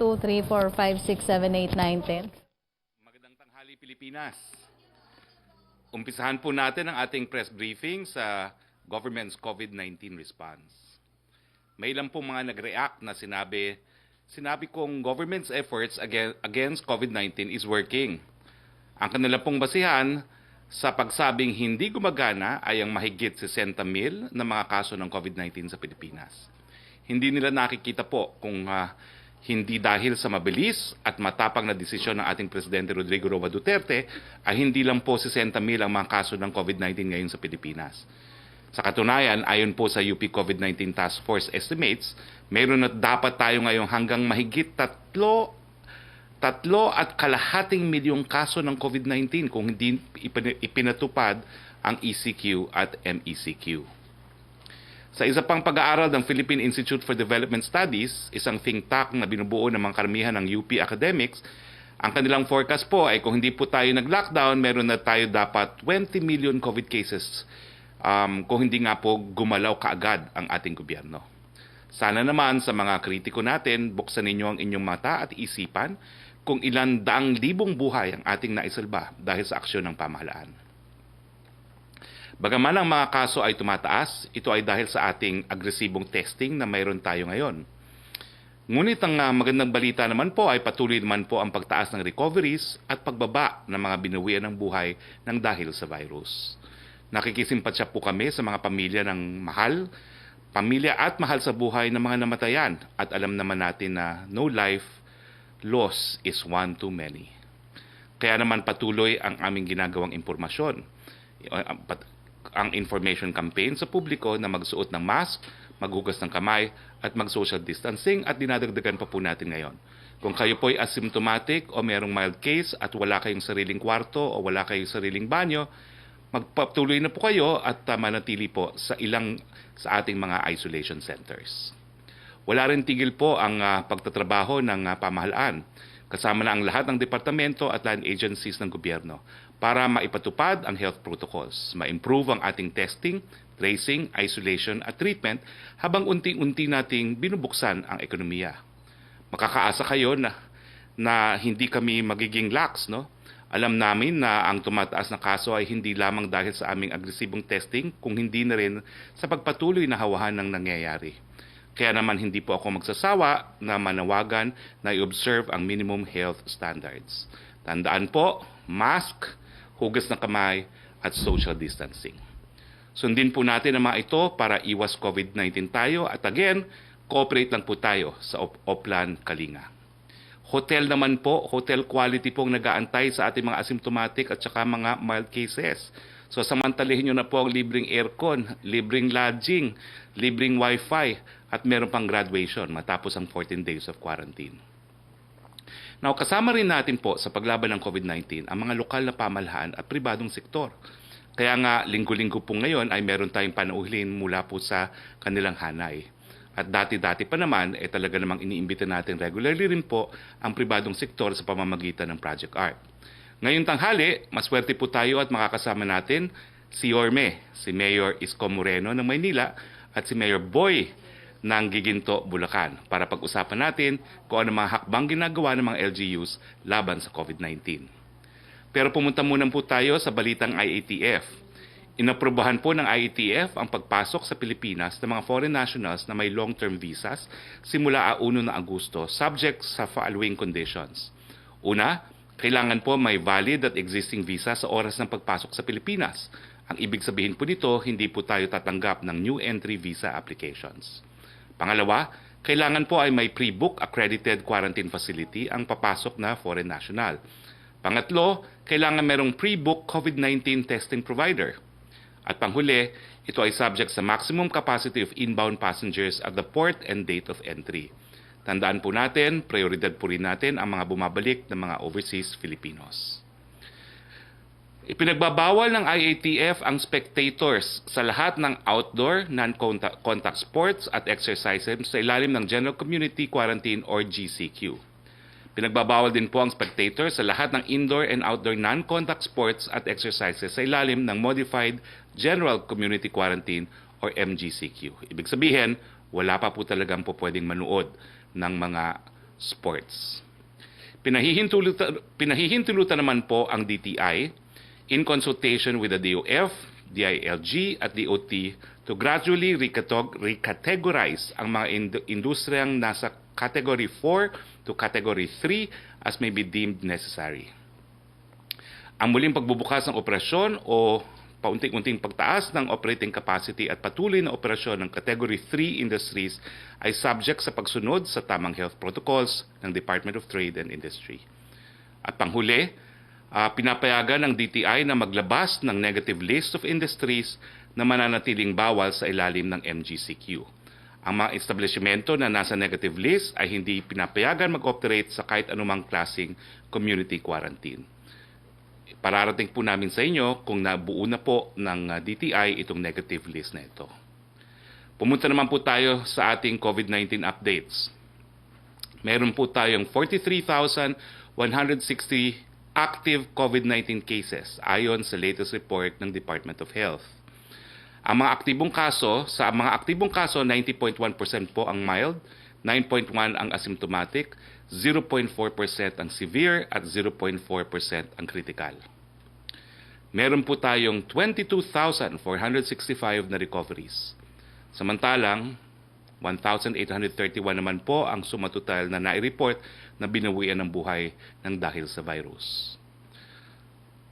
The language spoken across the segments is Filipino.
2, 3, 4, 5, 6, 7, 8, 9, 10. Magandang tanghali, Pilipinas. Umpisahan po natin ang ating press briefing sa government's COVID-19 response. May ilan pong mga nag-react na sinabi kong government's efforts against COVID-19 is working. Ang kanila pong basihan sa pagsabing hindi gumagana ay ang mahigit 60,000 na mga kaso ng COVID-19 sa Pilipinas. Hindi nila nakikita po kung hindi dahil sa mabilis at matapang na desisyon ng ating Presidente Rodrigo Roa Duterte ay hindi lang po 60,000 ang mga kaso ng COVID-19 ngayon sa Pilipinas. Sa katunayan, ayon po sa UP COVID-19 Task Force estimates, mayroon na dapat tayo ngayong hanggang mahigit 3.5 milyong kaso ng COVID-19 kung hindi ipinatupad ang ECQ at MECQ. Sa isa pang pag-aaral ng Philippine Institute for Development Studies, isang think tank na binubuo ng mga karamihan ng UP academics, ang kanilang forecast po ay kung hindi po tayo nag-lockdown, meron na tayo dapat 20 million COVID cases kung hindi nga po gumalaw kaagad ang ating gobyerno. Sana naman sa mga kritiko natin, buksan ninyo ang inyong mata at isipan kung ilan daang libong buhay ang ating naisalba dahil sa aksyon ng pamahalaan. Bagaman ang mga kaso ay tumataas, ito ay dahil sa ating agresibong testing na mayroon tayo ngayon. Ngunit ang magandang balita naman po ay patuloy naman po ang pagtaas ng recoveries at pagbaba ng mga binawian ng buhay ng dahil sa virus. Nakikisimpatya po kami sa mga pamilya at mahal sa buhay ng mga namatayan at alam naman natin na no life loss is one too many. Kaya naman patuloy ang aming ginagawang impormasyon. Ang information campaign sa publiko na magsuot ng mask, maghugas ng kamay at mag-social distancing at dinadagdagan pa po natin ngayon. Kung kayo po ay asymptomatic o mayroong mild case at wala kayong sariling kwarto o wala kayong sariling banyo, magpatuloy na po kayo at manatili po sa ating mga isolation centers. Wala rin tigil po ang pagtatrabaho ng pamahalaan, kasama na ang lahat ng departamento at land agencies ng gobyerno para maipatupad ang health protocols, ma-improve ang ating testing, tracing, isolation at treatment habang unti-unti nating binubuksan ang ekonomiya. Makakaasa kayo na hindi kami magiging lax, no? Alam namin na ang tumataas na kaso ay hindi lamang dahil sa aming agresibong testing, kung hindi na rin sa pagpatuloy na hawahan ng nangyayari. Kaya naman hindi po ako magsasawa na manawagan na i-observe ang minimum health standards. Tandaan po, mask, hugas ng kamay at social distancing. Sundin po natin ang mga ito para iwas COVID-19 tayo at again, cooperate lang po tayo sa Oplan Kalinga. Hotel naman po, hotel quality pong nag-aantay sa ating mga asymptomatic at saka mga mild cases. So samantalahin nyo na po ang libreng aircon, libreng lodging, libreng wifi at meron pang graduation matapos ang 14 days of quarantine. Now, kasama rin natin po sa paglaban ng COVID-19 ang mga lokal na pamahalaan at pribadong sektor. Kaya nga, linggo-linggo po ngayon ay meron tayong panauhin mula po sa kanilang hanay. At dati-dati pa naman, talaga namang iniimbita natin regularly rin po ang pribadong sektor sa pamamagitan ng Project Art. Ngayong tanghali, maswerte po tayo at makakasama natin si Yorme, si Mayor Isko Moreno ng Manila at si Mayor Boy ng Giginto, Bulacan para pag-usapan natin kung ano mga hakbang ginagawa ng mga LGUs laban sa COVID-19. Pero pumunta muna po tayo sa balitang IATF. Inaprobahan po ng IATF ang pagpasok sa Pilipinas ng mga foreign nationals na may long-term visas simula 1 na Agosto, subject sa following conditions. Una, kailangan po may valid at existing visa sa oras ng pagpasok sa Pilipinas. Ang ibig sabihin po nito, hindi po tayo tatanggap ng new entry visa applications. Pangalawa, kailangan po ay may pre-book accredited quarantine facility ang papasok na foreign national. Pangatlo, kailangan merong pre-book COVID-19 testing provider. At panghuli, ito ay subject sa maximum capacity of inbound passengers at the port and date of entry. Tandaan po natin, prioridad po rin natin ang mga bumabalik ng mga overseas Filipinos. Ipinagbabawal ng IATF ang spectators sa lahat ng outdoor, non-contact sports at exercises sa ilalim ng General Community Quarantine or GCQ. Pinagbabawal din po ang spectators sa lahat ng indoor and outdoor non-contact sports at exercises sa ilalim ng Modified General Community Quarantine or MGCQ. Ibig sabihin, wala pa po talagang po pwedeng manood ng mga sports. Pinahihintulutan naman po ang DTI in consultation with the DOF, DILG at DOT to gradually recategorize ang mga industriyang nasa Category 4 to Category 3 as may be deemed necessary. Ang muling pagbubukas ng operasyon o paunting-unting pagtaas ng operating capacity at patuloy na operasyon ng Category 3 industries ay subject sa pagsunod sa tamang health protocols ng Department of Trade and Industry. At panghuli, pinapayagan ng DTI na maglabas ng negative list of industries na mananatiling bawal sa ilalim ng MGCQ. Ang mga establishmento na nasa negative list ay hindi pinapayagan mag-operate sa kahit anumang klaseng community quarantine. Pararating po namin sa inyo kung nabuo na po ng DTI itong negative list na ito. Pumunta naman po tayo sa ating COVID-19 updates. Meron po tayong 43,160 active COVID-19 cases ayon sa latest report ng Department of Health. Ang mga aktibong kaso, 90.1% po ang mild, 9.1% ang asymptomatic, 0.4% ang severe at 0.4% ang critical. Meron po tayong 22,465 na recoveries. Samantalang, 1,831 naman po ang sumatotal na nai-report na binawian ng buhay ng dahil sa virus.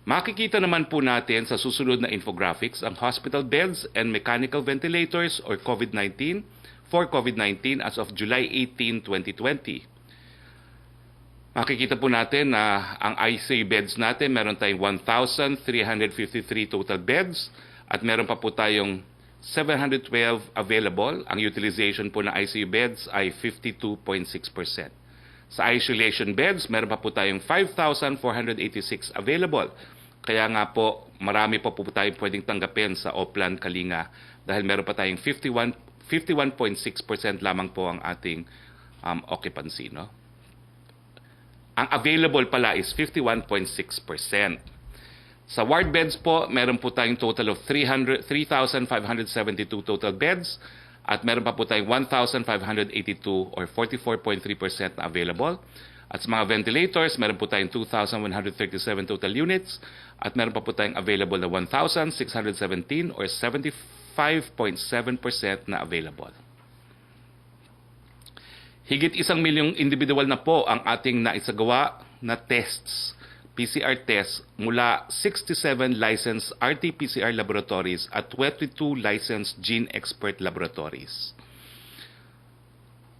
Makikita naman po natin sa susunod na infographics ang hospital beds and mechanical ventilators or COVID-19 for COVID-19 as of July 18, 2020. Makikita po natin na ang ICU beds natin, meron tayong 1,353 total beds at meron pa po tayong 712 available. Ang utilization po ng ICU beds ay 52.6%. Sa isolation beds, meron pa po tayong 5,486 available. Kaya nga po, marami pa po tayong pwedeng tanggapin sa Oplan Kalinga dahil meron pa tayong 51.6% lamang po ang ating occupancy, no? Ang available pala is 51.6%. Sa ward beds po, meron po tayong total of 3,572 total beds at meron pa po tayong 1,582 or 44.3% na available. At sa mga ventilators, meron po tayong 2,137 total units at meron pa po tayong available na 1,617 or 75.7% na available. Higit 1 milyong individual na po ang ating naisagawa na tests, PCR tests mula 67 licensed RT-PCR laboratories at 22 licensed gene expert laboratories.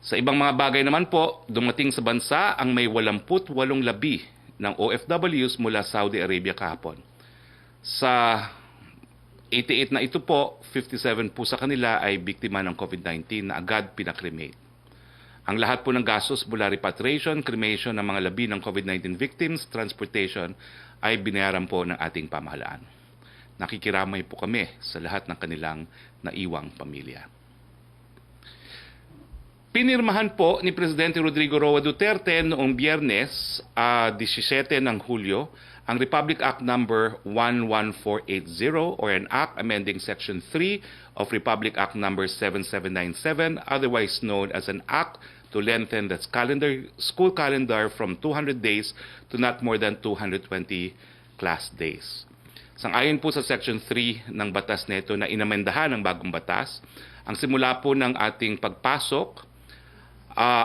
Sa ibang mga bagay naman po, dumating sa bansa ang may 88 labi ng OFWs mula Saudi Arabia kahapon. Sa 88 na ito po, 57 po sa kanila ay biktima ng COVID-19 na agad pinakremate. Ang lahat po ng gastos mula repatriation, cremation ng mga labi ng COVID-19 victims, transportation ay binayaran po ng ating pamahalaan. Nakikiramay po kami sa lahat ng kanilang naiwang pamilya. Pinirmahan po ni Presidente Rodrigo Roa Duterte noong Biyernes, 17 ng Hulyo, ang Republic Act Number 11480 or an Act amending Section 3 of Republic Act Number 7797, otherwise known as an Act to lengthen the school calendar from 200 days to not more than 220 class days. Sang-ayon po sa Section 3 ng batas nito na inamendahan ng bagong batas, ang simula po ng ating pagpasok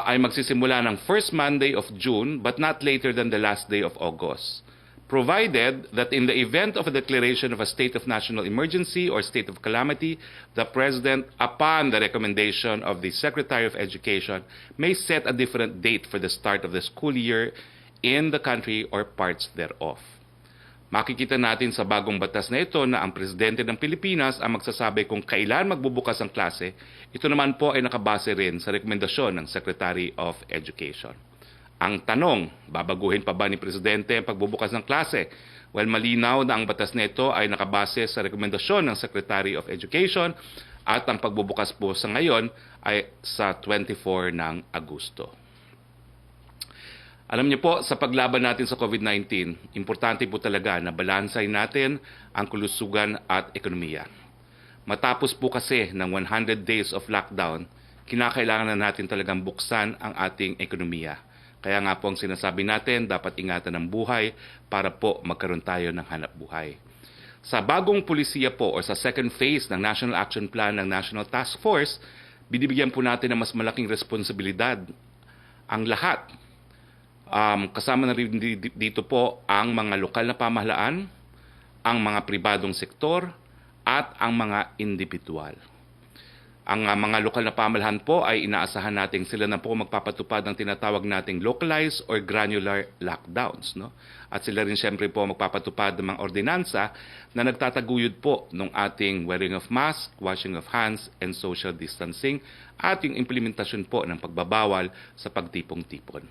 ay magsisimula ng first Monday of June but not later than the last day of August. Provided that in the event of a declaration of a state of national emergency or state of calamity, the President, upon the recommendation of the Secretary of Education, may set a different date for the start of the school year in the country or parts thereof. Makikita natin sa bagong batas na ito na ang Presidente ng Pilipinas ang magsasabi kung kailan magbubukas ang klase. Ito naman po ay nakabase rin sa rekomendasyon ng Secretary of Education. Ang tanong, babaguhin pa ba ni Presidente ang pagbubukas ng klase? Well, malinaw na ang batas nito ay nakabase sa rekomendasyon ng Secretary of Education at ang pagbubukas po sa ngayon ay sa 24 ng Agosto. Alam niyo po, sa paglaban natin sa COVID-19, importante po talaga na balansahin natin ang kalusugan at ekonomiya. Matapos po kasi ng 100 days of lockdown, kinakailangan na natin talagang buksan ang ating ekonomiya. Kaya nga po ang sinasabi natin, dapat ingatan ang buhay para po magkaroon tayo ng hanap buhay. Sa bagong pulisiya po o sa second phase ng National Action Plan ng National Task Force, binibigyan po natin ng mas malaking responsibilidad ang lahat. Kasama na rin dito po ang mga lokal na pamahalaan, ang mga pribadong sektor, at ang mga individual. Ang mga lokal na pamahalaan po ay inaasahan natin sila na po magpapatupad ng tinatawag nating localized or granular lockdowns. No? At sila rin siyempre po magpapatupad ng mga ordinansa na nagtataguyod po ng ating wearing of mask, washing of hands, and social distancing at yung implementasyon po ng pagbabawal sa pagtipong-tipon.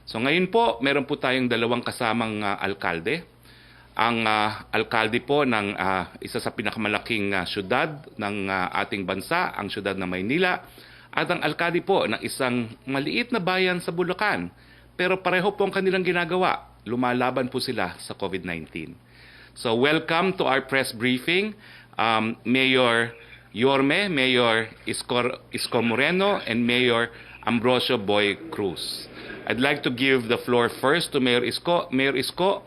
So ngayon po, meron po tayong dalawang kasamang alkalde. Ang alkalde po ng isa sa pinakamalaking syudad ng ating bansa, ang syudad ng Maynila, at ang alkalde po ng isang maliit na bayan sa Bulacan. Pero pareho po ang kanilang ginagawa. Lumalaban po sila sa COVID-19. So welcome to our press briefing, Mayor Yorme, Mayor Isko Moreno, and Mayor Ambrosio Boy Cruz. I'd like to give the floor first to Mayor Isko. Mayor Isko,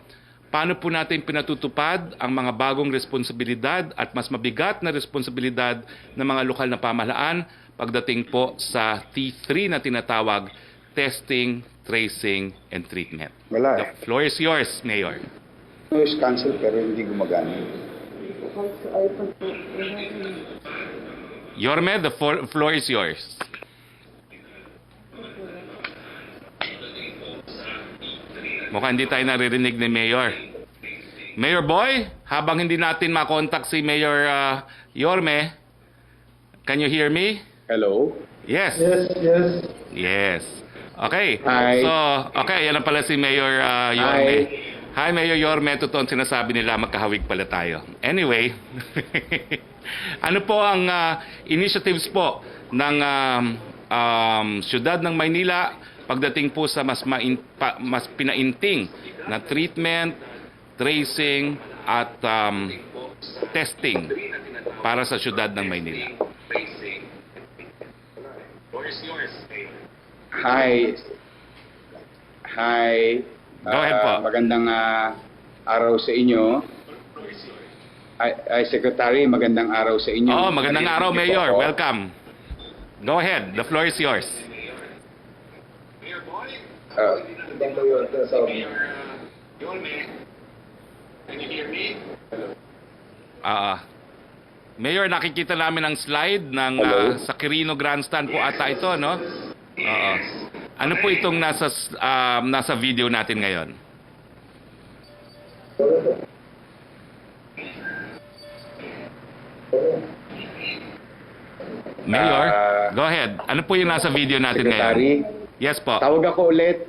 paano po natin pinatutupad ang mga bagong responsibilidad at mas mabigat na responsibilidad ng mga lokal na pamahalaan pagdating po sa T3 na tinatawag testing, tracing, and treatment? Wala The floor is yours, Mayor. Noise cancel pero hindi gumagana. Yorme, the floor is yours. Mukhang hindi tayo naririnig ni Mayor. Mayor Boy, habang hindi natin makontak si Mayor Yorme, can you hear me? Hello? Yes. Yes. Yes. Okay. Hi. So, okay, yan na pala si Mayor Yorme. Hi, Mayor Yorme. Totoo ang sinasabi nila, magkahawig pala tayo. Anyway, ano po ang initiatives po ng siyudad ng Maynila pagdating po sa mas pinainting na treatment, tracing, at testing para sa siyudad ng Maynila? Hi. Go ahead po. Magandang araw sa inyo. Ay, Secretary, magandang araw sa inyo. Oh, magandang araw, Mayor. Po. Welcome. Go ahead. The floor is yours. Mayor, nakikita namin ang slide ng sa Quirino Grandstand po ata ito, no? Oo. Ano po itong nasa video natin ngayon? Mayor, go ahead. Ano po yung nasa video natin Secretary, ngayon? Yes po. tawag ako ulit.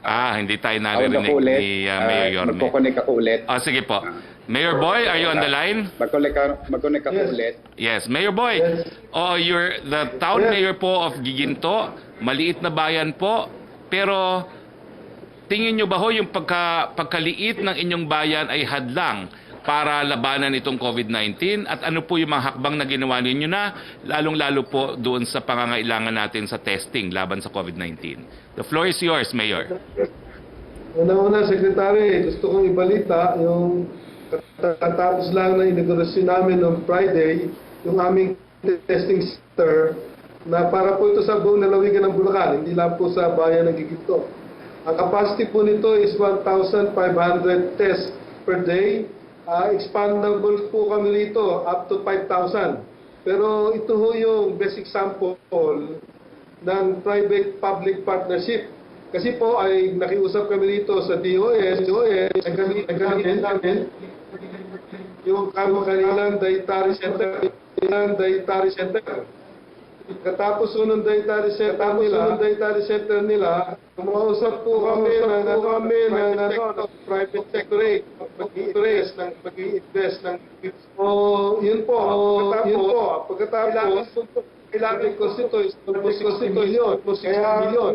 Hindi tayo Tawag ako naririnig ulit. ni Mayor Yorme. Magkoconnect ako ulit. Sige po. Mayor Boy, are you on the line? Magconnect ako ulit. Yes, Mayor Boy. You're the town mayor po of Giginto. Maliit na bayan po. Pero tingin nyo ba ho yung pagkaliit ng inyong bayan ay hadlang para labanan itong COVID-19? At ano po yung mga hakbang na ginawa ninyo na, lalong-lalo po doon sa pangangailangan natin sa testing laban sa COVID-19? The floor is yours, Mayor. Una-una, Secretary, gusto kong ibalita yung katapos lang na inaugurasyon namin noong Friday, yung aming testing center na para po ito sa buong lalawigan ng Bulacan, hindi lang po sa bayan ng Giginto. Ang capacity po nito is 1,500 tests per day. Expandable po kami rito up to 5,000. Pero ito ho yung basic sample ng private-public partnership. Kasi po ay nakiusap kami rito sa DOS, naggamit namin yung kanilang dietary center. Katapos ng dietary center nila, kumausap po kami ng private sector mag-i-invest ng yun po. Pagkatapos kailangan ko ito is 60 million.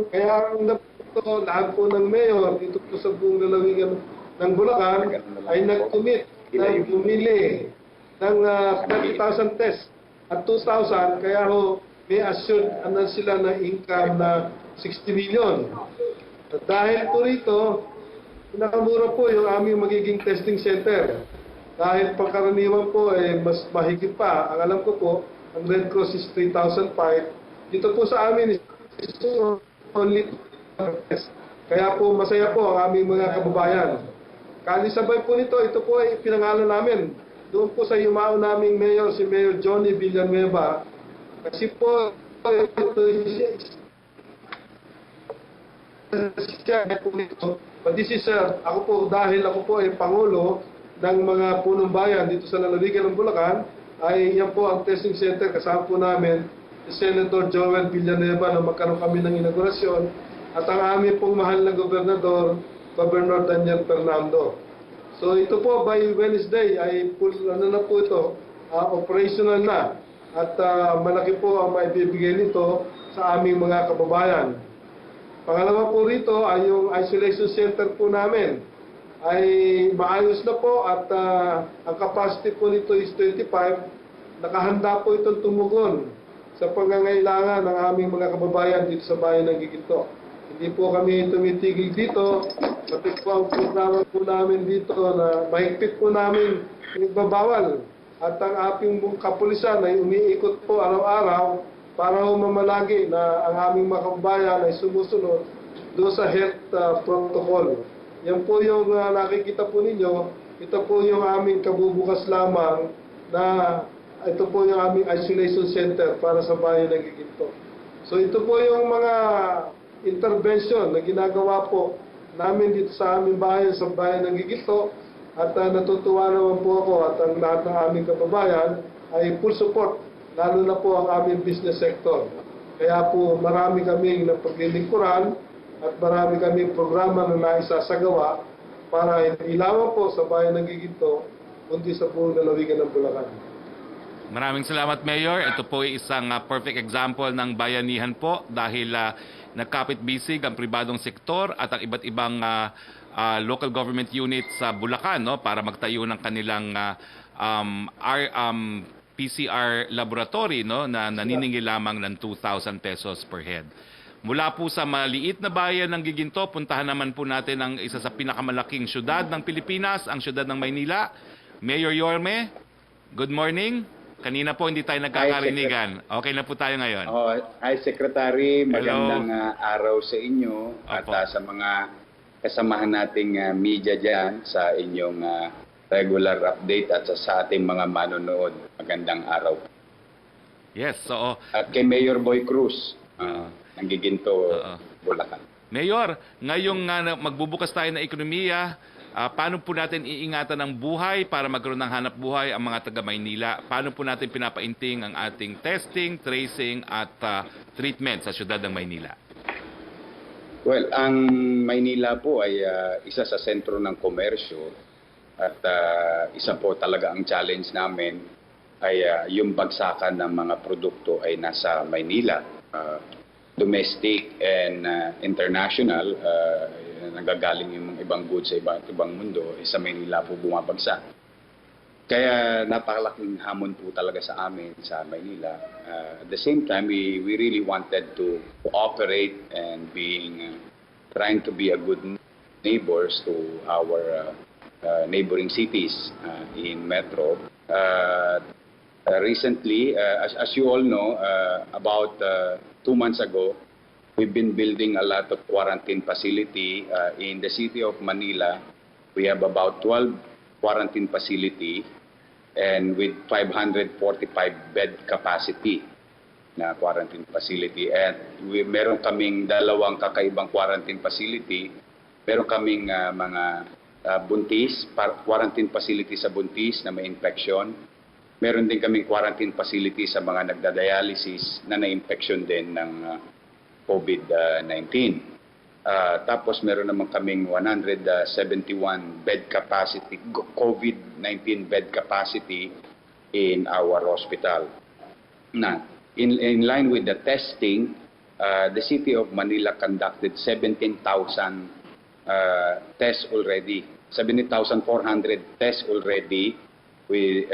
Kaya lahat po ng mayor dito po sa buong lalawigan ng Bulacan ay nag-commit na bumili ng 30,000 tests at 2,000, kaya ho may assured sila na income na 60 million. Dahil po rito, pinakamura po yung aming magiging testing center. Dahil pagkaraniwan po, mas mahigit pa. Ang alam ko po, ang Red Cross is 3,005. Dito po sa amin is only test. Kaya po masaya po ang aming mga kababayan. Kalisabay po nito, ito po ay pinangalan namin. Doon po sa yumao naming mayor, si Mayor Johnny Villanueva. Kasi po, ito siya po nito. But this is, ako po, dahil ako po ay Pangulo ng mga punong bayan dito sa lalawigan ng Bulacan, ay yan po ang testing center. Kasama po namin si Senator Joel Villanueva na magkaroon kami ng inaugurasyon at ang aming pong mahal na gobernador, Governor Daniel Fernando. So ito po by Wednesday ay full, na po ito, operational na at malaki po ang maibibigay nito sa aming mga kababayan. Pangalawa po rito ay yung isolation center po namin ay maayos na po at ang capacity po nito is 25. Nakahanda po itong tumugon sa pangangailangan ng aming mga kababayan dito sa bayan ng Giginto. Hindi po kami tumitigil dito. Pati po ang programa po namin dito na mahigpit po namin ibagbawal. At ang ating kapulisan ay umiikot po araw-araw para mamalagi na ang aming mga kababayan ay sumusunod doon sa health protocol. Yan po yung nakikita po ninyo. Ito po yung aming kabubukas lamang na ito po yung aming isolation center para sa bayan ng Giginto. So ito po yung mga intervention na ginagawa po namin dito sa aming bayan, sa bayan ng Giginto. At natutuwa naman po ako at ang lahat ng aming kababayan ay full support, lalo na po ang aming business sector. Kaya po marami kaming napaglilingkuran at marami kaming programa na naisasagawa para hindi lamang po sa bayan ng Giginto, kundi sa buong lalawigan ng Bulacan. Maraming salamat, Mayor. Ito po ay isang perfect example ng bayanihan po dahil nagkapit-bisig ang pribadong sektor at ang iba't ibang local government units sa Bulacan, no, para magtayo ng kanilang PCR laboratory, no, na naniningil lamang ng 2,000 pesos per head. Mula po sa maliit na bayan ng Giginto, puntahan naman po natin ang isa sa pinakamalaking syudad ng Pilipinas, ang syudad ng Maynila. Mayor Yorme, good morning. Kanina po hindi tayo nagkakarinigan. Okay na po tayo ngayon. Hi, Secretary. Magandang araw sa inyo at Opo. sa mga kasamahan nating media dyan sa inyong regular update at sa ating mga manonood. Magandang araw. Yes, so At kay Mayor Boy Cruz, ng Giginto, Bulacan. Mayor, ngayong magbubukas tayo ng ekonomiya, paano po natin iingatan ang buhay para magkaroon ng hanap buhay ang mga taga Maynila? Paano po natin pinapainting ang ating testing, tracing at treatment sa syudad ng Maynila? Well, ang Maynila po ay isa sa sentro ng komersyo at isa po talaga ang challenge namin ay yung bagsakan ng mga produkto ay nasa Maynila. Domestic and international, nanggagaling yung mga ibang goods sa ibang mundo, sa Maynila po bumabagsak. Kaya napakalaking hamon po talaga sa amin sa Maynila. At the same time, we really wanted to cooperate and trying to be a good neighbors to our neighboring cities in Metro. Recently, as you all know, about 2 months ago, we've been building a lot of quarantine facility in the city of Manila. We have about 12 quarantine facility and with 545 bed capacity na quarantine facility. And meron kaming dalawang kakaibang quarantine facility. Meron kaming mga buntis, quarantine facility sa buntis na may infection. Meron din kaming quarantine facility sa mga nagda-dialysis na na-infection din ng COVID-19. Tapos meron naman kaming 171 bed capacity, COVID-19 bed capacity in our hospital. Now, in line with the testing, the city of Manila conducted 17,000 tests already, 17,400 tests already with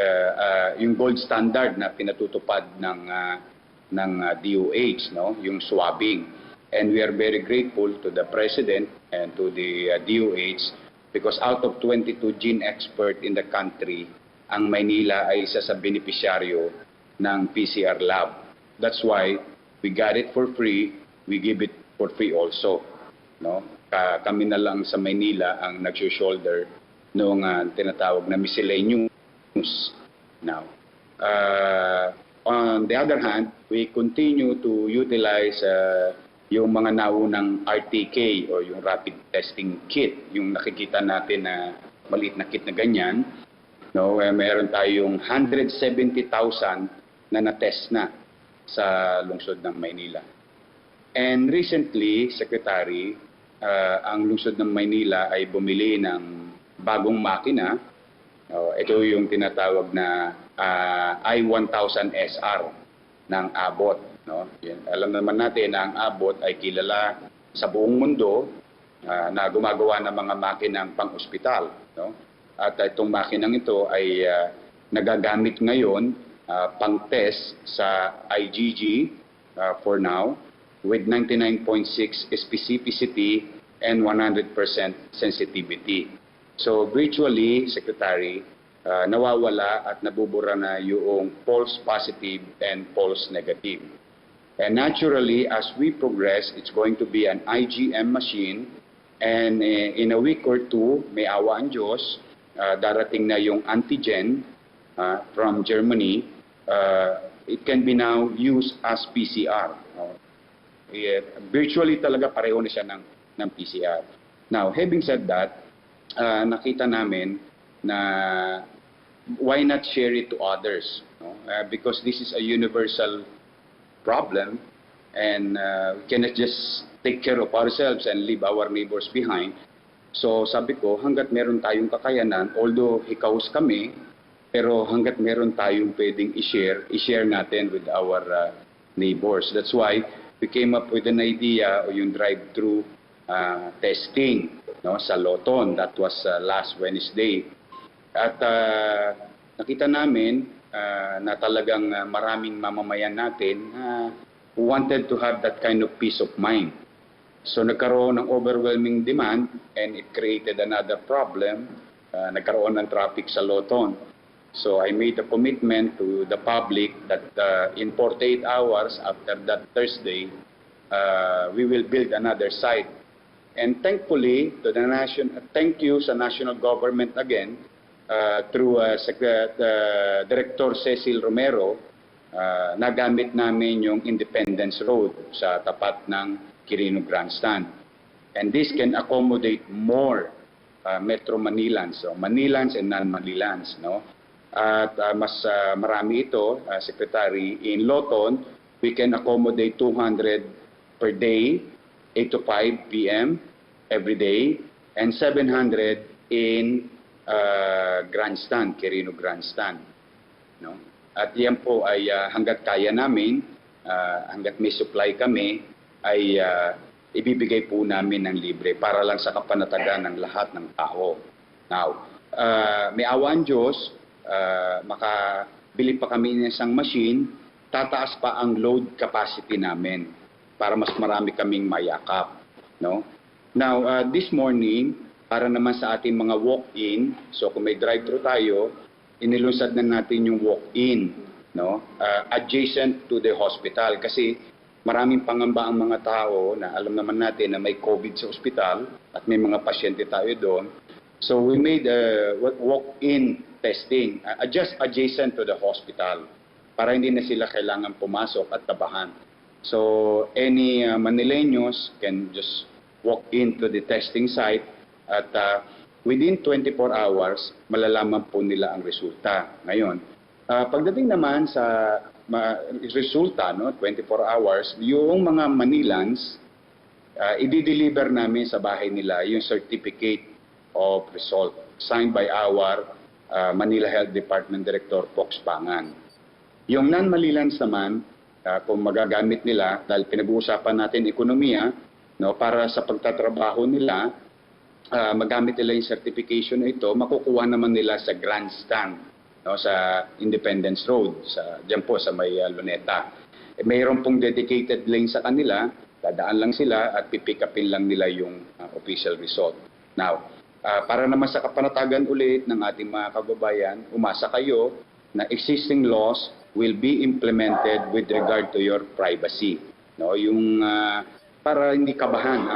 yung gold standard na pinatutupad ng DOH, no, yung swabbing. And we are very grateful to the President and to the DOH because out of 22 gene expert in the country, ang Maynila ay isa sa benepisyaryo ng PCR lab. That's why we got it for free, we give it for free also. No? Kami na lang sa Maynila ang nag-shoulder noong tinatawag na miscellaneous. Now, on the other hand, we continue to utilize yung mga naunang RTK o yung rapid testing kit, yung nakikita natin na maliit na kit na ganyan. No, meron tayong 170,000 na na-test na sa lungsod ng Maynila. And recently, Secretary, ang lungsod ng Maynila ay bumili ng bagong makina. Ito yung tinatawag na I-1000SR ng Abot. No? Alam naman natin na ang Abot ay kilala sa buong mundo na gumagawa ng mga makinang pang-ospital. No? At itong makinang ito ay nagagamit ngayon pang-test sa IgG for now with 99.6 specificity and 100% sensitivity. So virtually, Secretary, nawawala at nabubura na yung false positive and false negative. And naturally, as we progress, it's going to be an IgM machine and in a week or two, may awa ang Diyos, darating na yung antigen from Germany. It can be now used as PCR. Virtually talaga pareho na siya ng PCR. Now, having said that, nakita namin na why not share it to others? No? Because this is a universal problem and we cannot just take care of ourselves and leave our neighbors behind. So sabi ko, hanggat meron tayong kakayanan, although hikaos kami, pero hanggat meron tayong pwedeng i-share natin with our neighbors. That's why we came up with an idea o yung drive-thru testing, no, sa Loton. That was last Wednesday. At nakita namin na talagang maraming mamamayan natin who wanted to have that kind of peace of mind. So nagkaroon ng overwhelming demand and it created another problem. Nagkaroon ng traffic sa Loton. So I made a commitment to the public that in 48 hours after that Thursday, we will build another site. And thankfully, to the thank you sa national government again, through Director Cecil Romero, nagamit namin yung Independence Road sa tapat ng Quirino Grandstand. And this can accommodate more Metro Manilans, so Manilans and non-Manilans. No? At mas marami ito, Secretary. In Loton, we can accommodate 200 per day, 8 to 5 p.m. every day, and 700 in Grandstand, Quirino Grandstand. No? At yan po ay hanggat kaya namin, hanggat may supply kami, ay ibibigay po namin ng libre para lang sa kapanatagan ng lahat ng tao. Now, may awa ang Diyos, makabili pa kami ng isang machine, tataas pa ang load capacity namin para mas marami kaming mayakap. No? Now, this morning, para naman sa ating mga walk-in, so kung may drive-thru tayo, inilunsad na natin yung walk-in, no? Adjacent to the hospital. Kasi maraming pangamba ang mga tao na alam naman natin na may COVID sa ospital at may mga pasyente tayo doon. So we made a walk-in testing, just adjacent to the hospital para hindi na sila kailangan pumasok at tabahan. So any Manileños can just walk into the testing site at within 24 hours, malalaman po nila ang resulta. Ngayon, pagdating naman sa resulta, no, 24 hours, yung mga Manilans, i-deliver namin sa bahay nila yung certificate of result signed by our Manila Health Department Director, Spokesperson. Yung non-Manilans naman, kung magagamit nila, dahil pinag-uusapan natin ekonomiya, no, para sa pagtatrabaho nila, magamit nila yung certification na ito, makukuha naman nila sa grandstand, no, sa Independence Road, diyan po sa may Luneta. Mayroon pong dedicated lane sa kanila Dadaan lang sila at pipick upin lang nila yung official result. Now, para naman sa kapanatagan ulit ng ating mga kababayan, umasa kayo na existing laws will be implemented with regard to your privacy. No, yung para hindi kabahan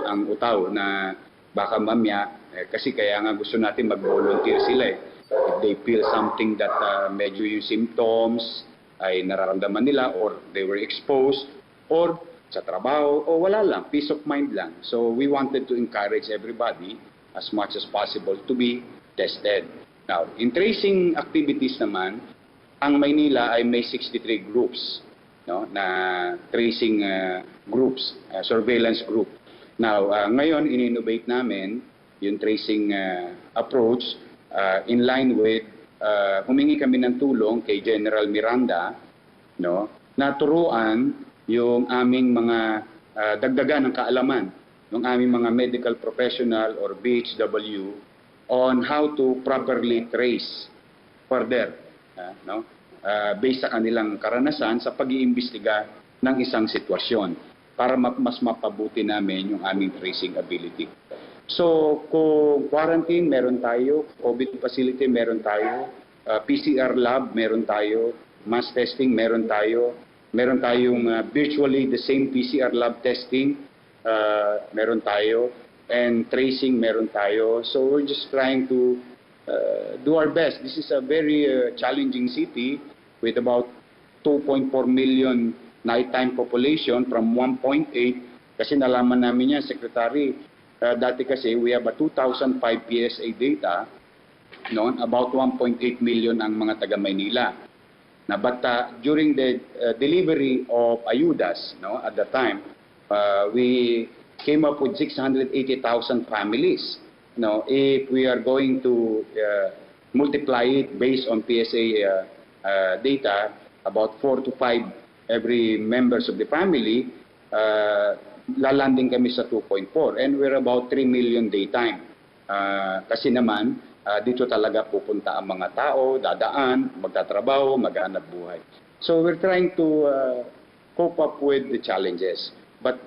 ang utaw na baka mamaya kasi kaya nga gusto natin mag-volunteer sila eh. If they feel something that medyo yung symptoms ay nararamdaman nila or they were exposed or sa trabaho o wala lang, peace of mind lang. So we wanted to encourage everybody as much as possible to be tested. Now, in tracing activities naman, ang Maynila ay may 63 groups, no, na tracing groups, surveillance group. Now, ngayon in-innovate namin yung tracing approach in line with humingi kami ng tulong kay General Miranda, no, na turuan yung aming mga dagdagan ng kaalaman ng aming mga medical professional or BHW on how to properly trace further, no? Based sa kanilang karanasan sa pag-iimbestiga ng isang sitwasyon para mas mapabuti namin yung aming tracing ability. So, kung quarantine, meron tayo, COVID facility, meron tayo, PCR lab, meron tayo, mass testing, meron tayo, meron tayong virtually the same PCR lab testing, meron tayo, and tracing meron tayo. So we're just trying to do our best. This is a very challenging city with about 2.4 million nighttime population from 1.8. Kasi nalaman namin yan, Secretary, dati kasi we have a 2005 PSA data, no, about 1.8 million ang mga taga Maynila. But during the delivery of ayudas, no, at the time, we came up with 680,000 families. No, if we are going to multiply it based on PSA data, about 4 to 5 every members of the family, lalanding kami sa 2.4, and we're about 3 million daytime. Kasi naman, dito talaga pupunta ang mga tao, dadaan, magtatrabaho, maghahanap buhay. So we're trying to cope up with the challenges. But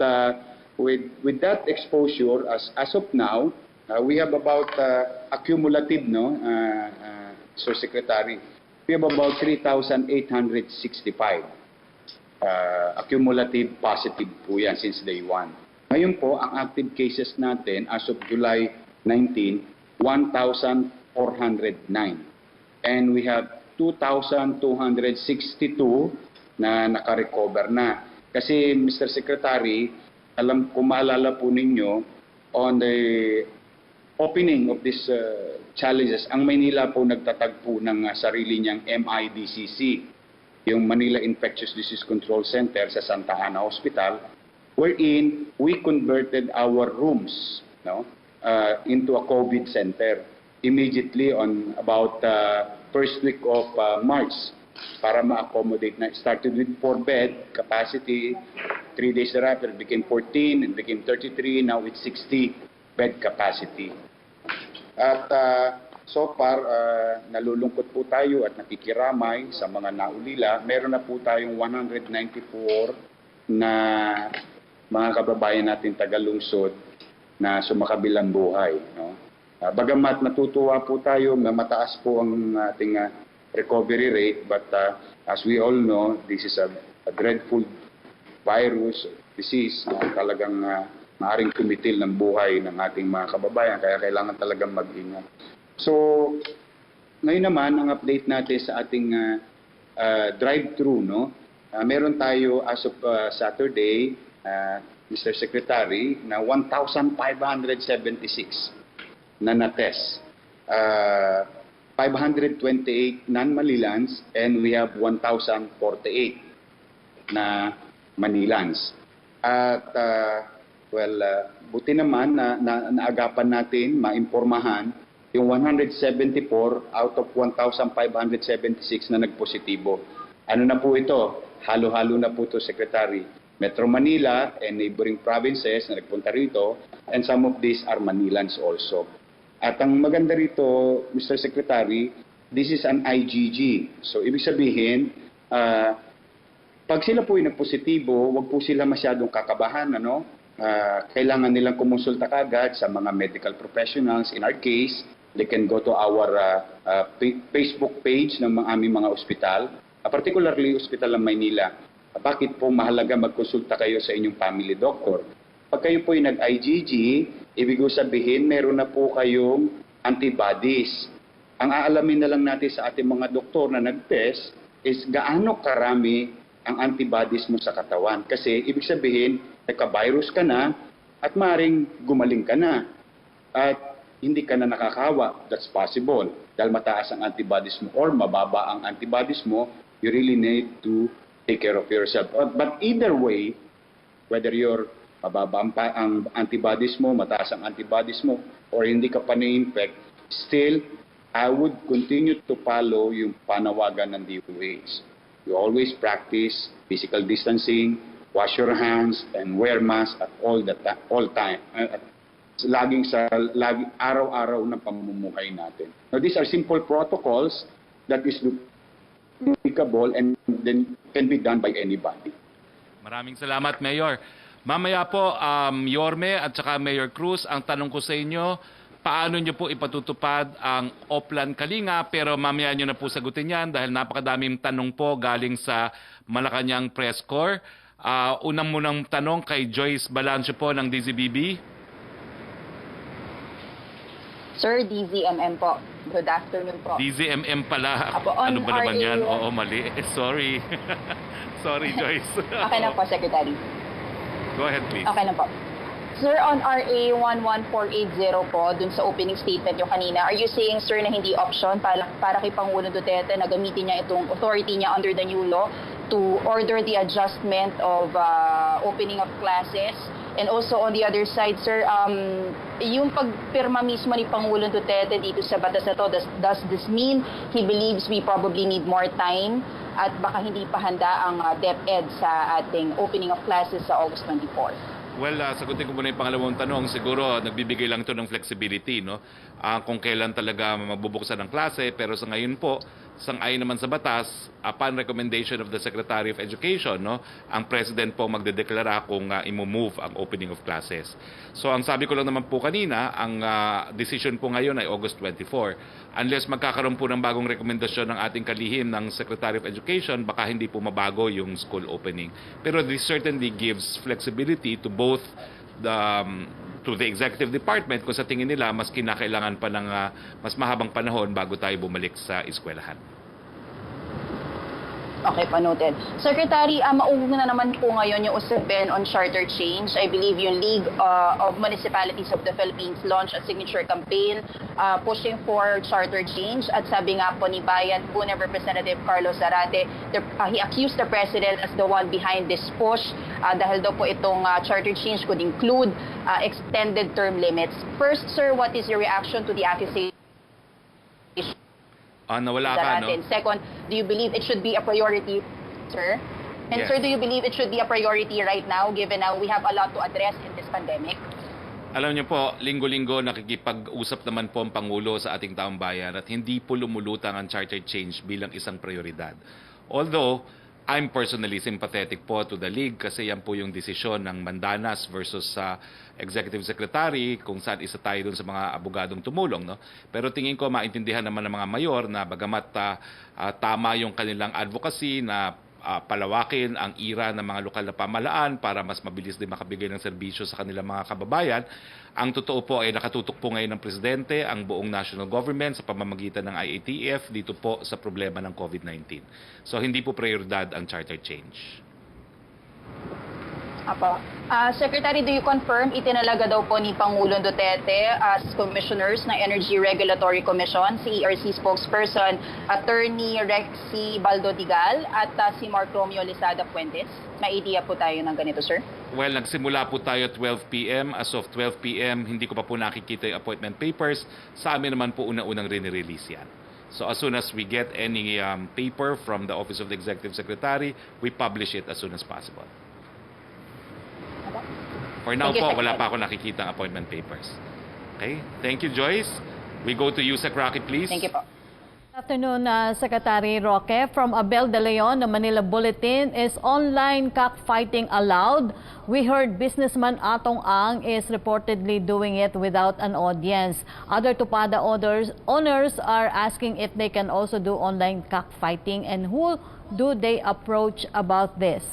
with that exposure, as of now, we have about accumulative, no, Sir Secretary, we have about 3,865 accumulative positive po yan since day one. Ngayon po, ang active cases natin as of July 19, 1,409. And we have 2,262 na nakarecover na. Kasi Mr. Secretary, kung maalala po ninyo, on the opening of these challenges, ang Maynila po nagtatagpo ng sarili niyang MIDCC, yung Manila Infectious Disease Control Center sa Santa Ana Hospital, wherein we converted our rooms, no, into a COVID center immediately on about first week of March para ma-accommodate na. Started with 4 bed capacity, 3 days thereafter it became 14, it became 33, now it's 60 bed capacity. At so far, nalulungkot po tayo at nakikiramay sa mga naulila. Meron na po tayong 194 na mga kababayan natin tagalungsod na sumakabilang buhay. No? Bagamat natutuwa po tayo na mataas po ang ating recovery rate, but as we all know, this is a dreadful virus, disease na talagang maaaring kumitil ng buhay ng ating mga kababayan, kaya kailangan talagang mag-ingat. So, ngayon naman, ang update natin sa ating drive-thru, no? Meron tayo as of Saturday, Mr. Secretary, na 1,576 na na-test. 528 non-Manilans and we have 1,048 na Manilans. At buti naman na naagapan natin, maimpormahan, yung 174 out of 1,576 na nagpositibo. Ano na po ito? Halo-halo na po ito, Secretary. Metro Manila and neighboring provinces na nagpunta rito, and some of these are Manilans also. At ang maganda rito, Mr. Secretary, this is an IgG. So, ibig sabihin, Pag sila po ay nagpositibo, wag po sila masyadong kakabahan. Kailangan nilang kumonsulta kagad sa mga medical professionals. In our case, they can go to our Facebook page ng aming mga ospital, particularly Ospital ng Maynila. Bakit po mahalaga magkonsulta kayo sa inyong family doctor? Pag kayo po ay nag-IgG, ibig sabihin meron na po kayong antibodies. Ang aalamin na lang natin sa ating mga doktor na nag-test is gaano karami ang antibodies mo sa katawan. Kasi ibig sabihin, nagka-virus ka na at maring gumaling ka na. At hindi ka na nakakawa. That's possible. Dahil mataas ang antibodies mo or mababa ang antibodies mo, you really need to take care of yourself. But either way, whether you're mababa ang antibodies mo, mataas ang antibodies mo, or hindi ka pa na-infect, still, I would continue to follow yung panawagan ng DOH. You always practice physical distancing, wash your hands, and wear mask at all time. Laging araw-araw ng pamumuhay natin. Now, these are simple protocols that is applicable and then can be done by anybody. Maraming salamat, Mayor. Mamaya po, Yorme at saka Mayor Cruz, ang tanong ko sa inyo, paano nyo po ipatutupad ang Oplan Kalinga? Pero mamaya nyo na po sagutin yan dahil napakadaming tanong po galing sa Malacañang Press Corps. Unang munang tanong kay Joyce Balancio po ng DZBB. Sir, DZMM po. Good afternoon po. DZMM pala. Apo, on Ano ba naman RA yan? Oo, mali. Sorry. Sorry, Joyce. Okay na po, Secretary. Go ahead, please. Okay na po. Sir, on RA 11480 po, dun sa opening statement nyo kanina, are you saying, sir, na hindi option para kay Pangulong Duterte na gamitin niya itong authority niya under the new law to order the adjustment of opening of classes? And also on the other side, sir, yung pagpirma mismo ni Pangulong Duterte dito sa batas na to, does this mean he believes we probably need more time at baka hindi pa handa ang DepEd sa ating opening of classes sa August 24? Well, sagutin ko muna yung pangalawang tanong. Siguro, nagbibigay lang ito ng flexibility, no? Kung kailan talaga mabubuksan ang klase. Pero sa ngayon po, sang-ayon naman sa batas, upon recommendation of the Secretary of Education, no, ang President po magdedeklara kung i-move ang opening of classes. So, ang sabi ko lang naman po kanina, ang decision po ngayon ay August 24. Unless magkakaroon po ng bagong rekomendasyon ng ating kalihim ng Secretary of Education, baka hindi po mabago yung school opening. Pero this certainly gives flexibility to both to the executive department kung sa tingin nila mas kinakailangan pa ng mas mahabang panahon bago tayo bumalik sa eskwelahan. Okay, panoted. Secretary, mauugong na naman po ngayon yung usapin on charter change. I believe yung League of Municipalities of the Philippines launched a signature campaign pushing for charter change. At sabi nga po ni Bayan po na Representative Carlos Zarate, he accused the President as the one behind this push dahil daw po itong charter change could include extended term limits. First, sir, what is your reaction to the accusation? Nawala ka, no? Second, do you believe it should be a priority, sir? And Yes. sir, do you believe it should be a priority right now given now we have a lot to address in this pandemic? Alam niyo po, linggo-linggo nakikipag-usap naman po ang Pangulo sa ating taong bayan at hindi po lumulutang ang charter change bilang isang prioridad. Although, I'm personally sympathetic po to the League kasi yan po yung desisyon ng Mandanas versus sa Executive Secretary kung saan isa tayo dun sa mga abogadong tumulong. No? Pero tingin ko maintindihan naman ng mga mayor na bagamat tama yung kanilang advocacy na palawakin ang ira ng mga lokal na pamahalaan para mas mabilis din makabigay ng serbisyo sa kanilang mga kababayan. Ang totoo po ay nakatutok po ngayon ng Presidente ang buong national government sa pamamagitan ng IATF dito po sa problema ng COVID-19. So hindi po prioridad ang charter change. Apo. Secretary, do you confirm itinalaga daw po ni Pangulong Duterte as commissioners ng Energy Regulatory Commission, si ERC spokesperson, Attorney Rexy Baldodigal at si Mark Romeo Lizada Fuentes? May idea po tayo ng ganito, sir? Well, nagsimula po tayo at 12 p.m. As of 12 p.m., hindi ko pa po nakikita yung appointment papers. Sa amin naman po unang-unang rinirelease yan. So as soon as we get any paper from the Office of the Executive Secretary, we publish it as soon as possible. For now po, wala pa ako nakikita ang appointment papers. Okay? Thank you, Joyce. We go to you, Roque, please. Thank you po. Afternoon, Secretary Roque. From Abel de Leon, the Manila Bulletin, is online cockfighting allowed? We heard businessman Atong Ang is reportedly doing it without an audience. Other Tupada owners are asking if they can also do online cockfighting, and who do they approach about this?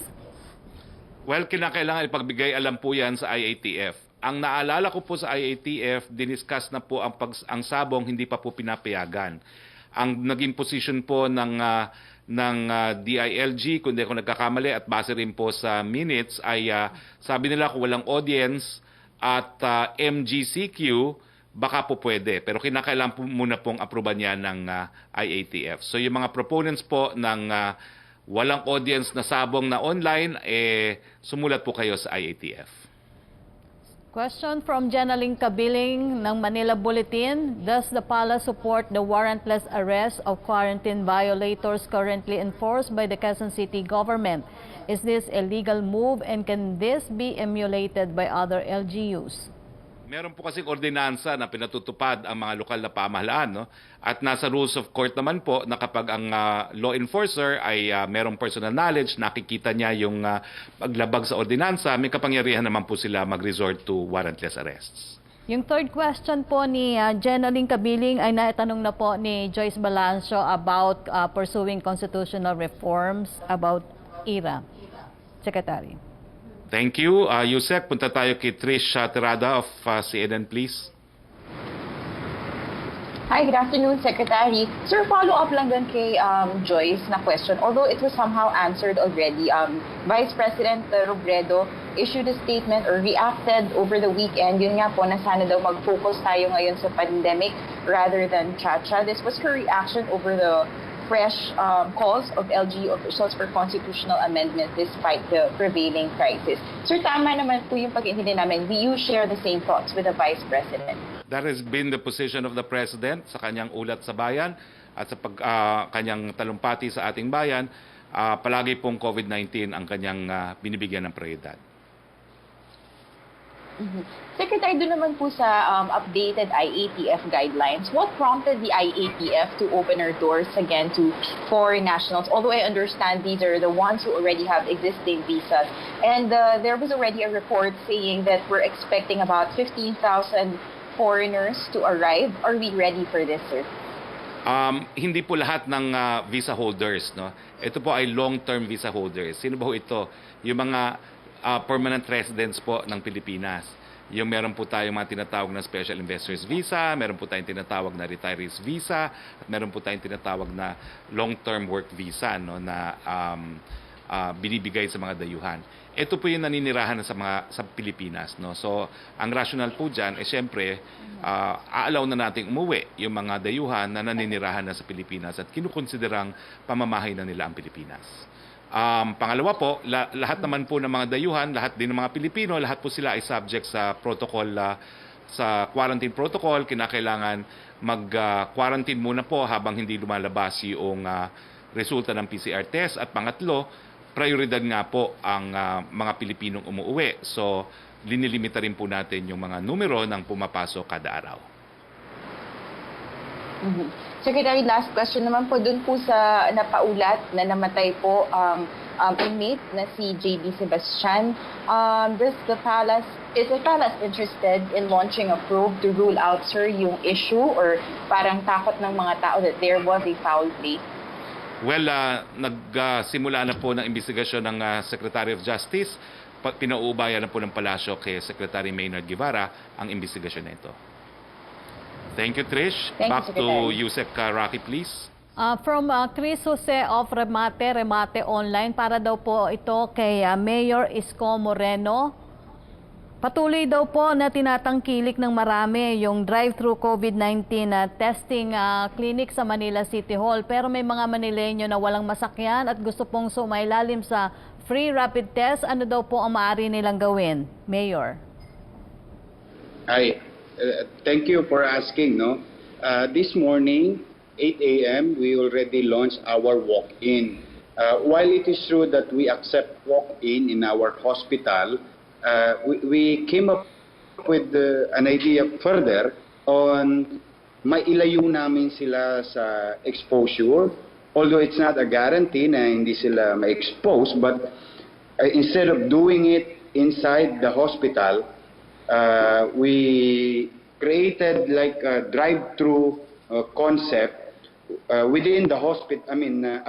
Well, kinakailangan ipagbigay alam po yan sa IATF. Ang naalala ko po sa IATF, diniscuss na po ang sabong, hindi pa po pinapayagan. Ang naging position po ng DILG, kung di ako nagkakamali at base rin po sa minutes, ay sabi nila kung walang audience at MGCQ, baka po pwede. Pero kinakailangan po muna pong aproban yan ng IATF. So yung mga proponents po ng walang audience na sabong na online, sumulat po kayo sa IATF. Question from Jenaling Kabiling ng Manila Bulletin. Does the palace support the warrantless arrest of quarantine violators currently enforced by the Quezon City government? Is this a legal move, and can this be emulated by other LGUs? Meron po kasing ordinansa na pinatutupad ang mga lokal na pamahalaan, no? At nasa rules of court naman po na kapag ang law enforcer ay merong personal knowledge, nakikita niya yung paglabag sa ordinansa, may kapangyarihan naman po sila mag-resort to warrantless arrests. Yung third question po ni Jenaling Kabiling ay naitanong na po ni Joyce Balancio about pursuing constitutional reforms about IRA. Secretary. Thank you. Yusek, punta tayo kay Trish Tirada of CNN, please. Hi, good afternoon, Secretary. Sir, follow-up lang dun kay Joyce na question. Although it was somehow answered already, Vice President Robredo issued a statement or reacted over the weekend. Yun nga po na sana daw mag-focus tayo ngayon sa pandemic rather than cha-cha. This was her reaction over the fresh calls of LGU officials for constitutional amendment despite the prevailing crisis. Sir, tama naman po yung pag-intindi namin. Do you share the same thoughts with the Vice President? That has been the position of the President sa kanyang ulat sa bayan at sa kanyang talumpati sa ating bayan. Palagi pong COVID-19 ang kanyang binibigyan ng prioridad. Secretary, doon naman po sa updated IATF guidelines, what prompted the IATF to open our doors again to foreign nationals? Although I understand these are the ones who already have existing visas. And there was already a report saying that we're expecting about 15,000 foreigners to arrive. Are we ready for this, sir? Hindi po lahat ng visa holders, no? Ito po ay long-term visa holders. Sino ba ito? Yung mga permanent residents po ng Pilipinas. Yung meron po tayong mga tinatawag na special investors visa, meron po tayong tinatawag na retirees visa, at meron po tayong tinatawag na long-term work visa, no, na binibigay sa mga dayuhan. Ito po yung naninirahan sa Pilipinas, no. So, ang rational po diyan syempre aalaw na nating umuwi yung mga dayuhan na naninirahan na sa Pilipinas at kinukonsiderang pamamahay na nila ang Pilipinas. Pangalawa po, lahat naman po ng mga dayuhan, lahat din ng mga Pilipino, lahat po sila ay subject sa protocol, sa quarantine protocol. Kinakailangan mag-quarantine muna po habang hindi lumalabas yung resulta ng PCR test. At pangatlo, prioridad nga po ang mga Pilipinong umuwi. So, linilimita rin po natin yung mga numero ng pumapasok kada araw. Secretary, last question naman po dun po sa napaulat na namatay po ang inmate na si JB Sebastian. Is the palace interested in launching a probe to rule out, sir, yung issue, or parang takot ng mga tao that there was a foul play? Well, nagsimula na po ng investigasyon ng Secretary of Justice. Pinauubayan na po ng palasyo kay Secretary Maynard Guevara ang investigasyon na ito. Thank you, Trish. Back to Yusek Roque, please. From Chris Jose of Remate Online, para daw po ito kay Mayor Isko Moreno. Patuloy daw po na tinatangkilik ng marami yung drive-thru COVID-19 testing clinic sa Manila City Hall. Pero may mga Manileño na walang masakyan at gusto pong sumailalim sa free rapid test. Ano daw po ang maaari nilang gawin, Mayor? Hi. Thank you for asking. No, this morning, 8 a.m., we already launched our walk-in. While it is true that we accept walk-in in our hospital, we came up with an idea further on mailayo namin sila sa exposure. Although it's not a guarantee na hindi sila ma-expose, but instead of doing it inside the hospital, we created like a drive-through concept within the hospital,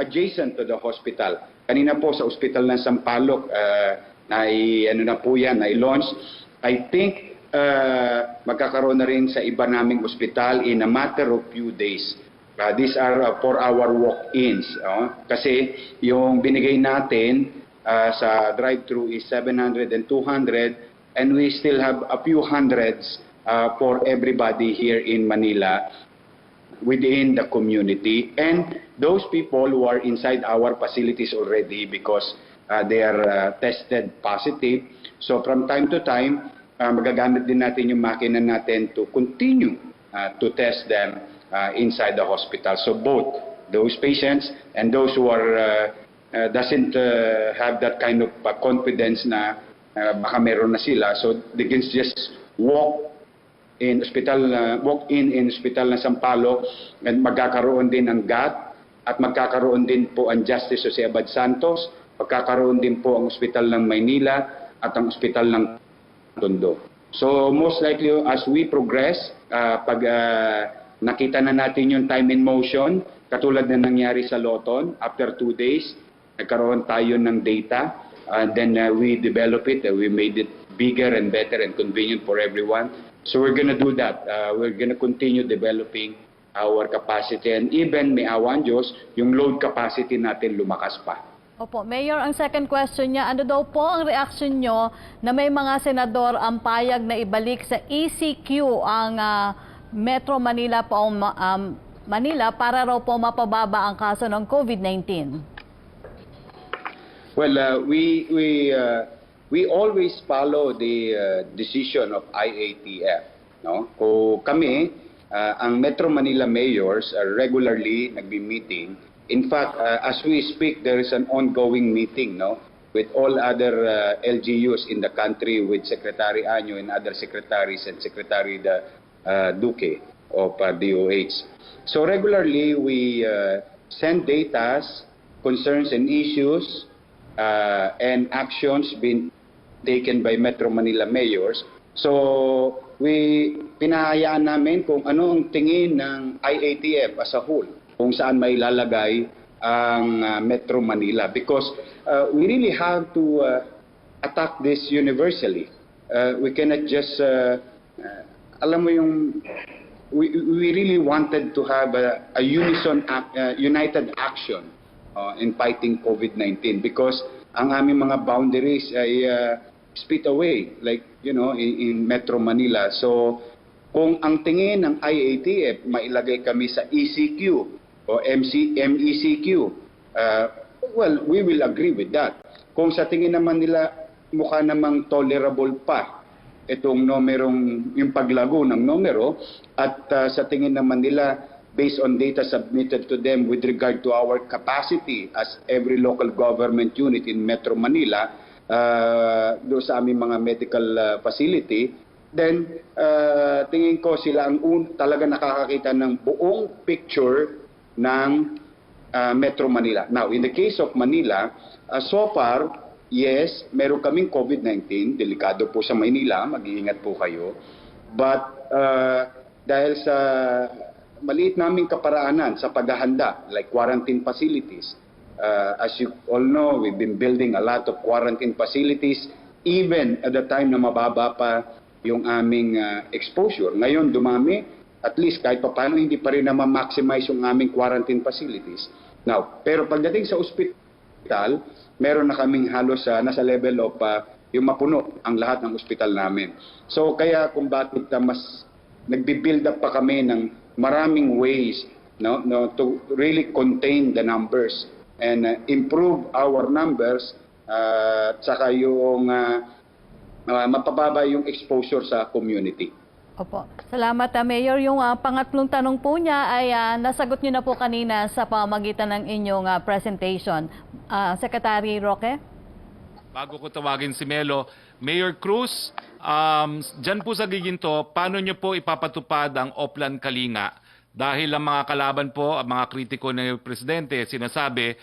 adjacent to the hospital. Kanina po sa ospital ng Sampaloc, na-launch. I think magkakaroon na rin sa iba naming ospital in a matter of few days. These are 4-hour walk-ins. Kasi yung binigay natin sa drive-thru is 700 and 200, and we still have a few hundreds for everybody here in Manila within the community. And those people who are inside our facilities already because they are tested positive. So from time to time, magagamit din natin yung makina natin to continue to test them inside the hospital. So both those patients and those who are doesn't have that kind of confidence na baka meron na sila, so they can just walk in hospital na Sampaloc, and magkakaroon din ang GAT at magkakaroon din po ang Justice Jose Abad Santos, magkakaroon din po ang ospital ng Maynila at ang ospital ng Tondo. So most likely as we progress, pag nakita na natin yung time in motion, katulad na nangyari sa Loton, after 2 days, nagkaroon tayo ng data, and then we develop it, we made it bigger and better and convenient for everyone. So we're gonna do that. We're gonna continue developing our capacity, and even may awan Diyos, yung load capacity natin lumakas pa. Opo, Mayor, ang second question niya, ano daw po ang reaction nyo na may mga senador ang payag na ibalik sa ECQ ang Metro Manila po Manila para raw po mapababa ang kaso ng COVID-19? Well, we always follow the decision of IATF. No? Kung kami, ang Metro Manila mayors are regularly nagbi-meeting. In fact, as we speak, there is an ongoing meeting, no, with all other LGUs in the country, with Secretary Anyo and other secretaries and Secretary Duque of DOH. So regularly we send data, concerns and issues and actions being taken by Metro Manila mayors. So pinahayaan namin kung ano ang tingin ng IATF as a whole, kung saan may lalagay ang Metro Manila, because we really have to attack this universally. We cannot just alam mo yung we really wanted to have a united action in fighting COVID-19, because ang aming mga boundaries ay split away, like in Metro Manila. So kung ang tingin ng IATF mailagay kami sa ECQ o MECQ, well, we will agree with that. Kung sa tingin naman nila mukha namang tolerable pa itong numerong, yung paglago ng numero, at sa tingin naman nila, based on data submitted to them with regard to our capacity as every local government unit in Metro Manila, do sa aming mga medical facility, then tingin ko sila ang talaga nakakakita ng buong picture ng Metro Manila. Now, in the case of Manila, so far, yes, meron kaming COVID-19, delikado po sa Maynila, mag-iingat po kayo. But dahil sa maliit naming kaparaanan sa paghahanda, like quarantine facilities, as you all know, we've been building a lot of quarantine facilities, even at the time na mababa pa yung aming exposure. Ngayon, dumami, at least kahit pa paano hindi pa rin na ma-maximize yung aming quarantine facilities. Now, pero pagdating sa ospital, meron na kaming halos nasa level of yung mapuno ang lahat ng ospital namin. So kaya kung bakit mas nagbi-build up pa kami ng maraming ways to really contain the numbers and improve our numbers, at saka yung mapababa yung exposure sa community. Opo. Salamat, Mayor. Yung pangatlong tanong po niya ay nasagot niyo na po kanina sa pamamagitan ng inyong presentation. Secretary Roque? Bago ko tawagin si Melo, Mayor Cruz, dyan po sa Giginto, paano nyo po ipapatupad ang Oplan Kalinga? Dahil ang mga kalaban po, ang mga kritiko ng Presidente, sinasabi,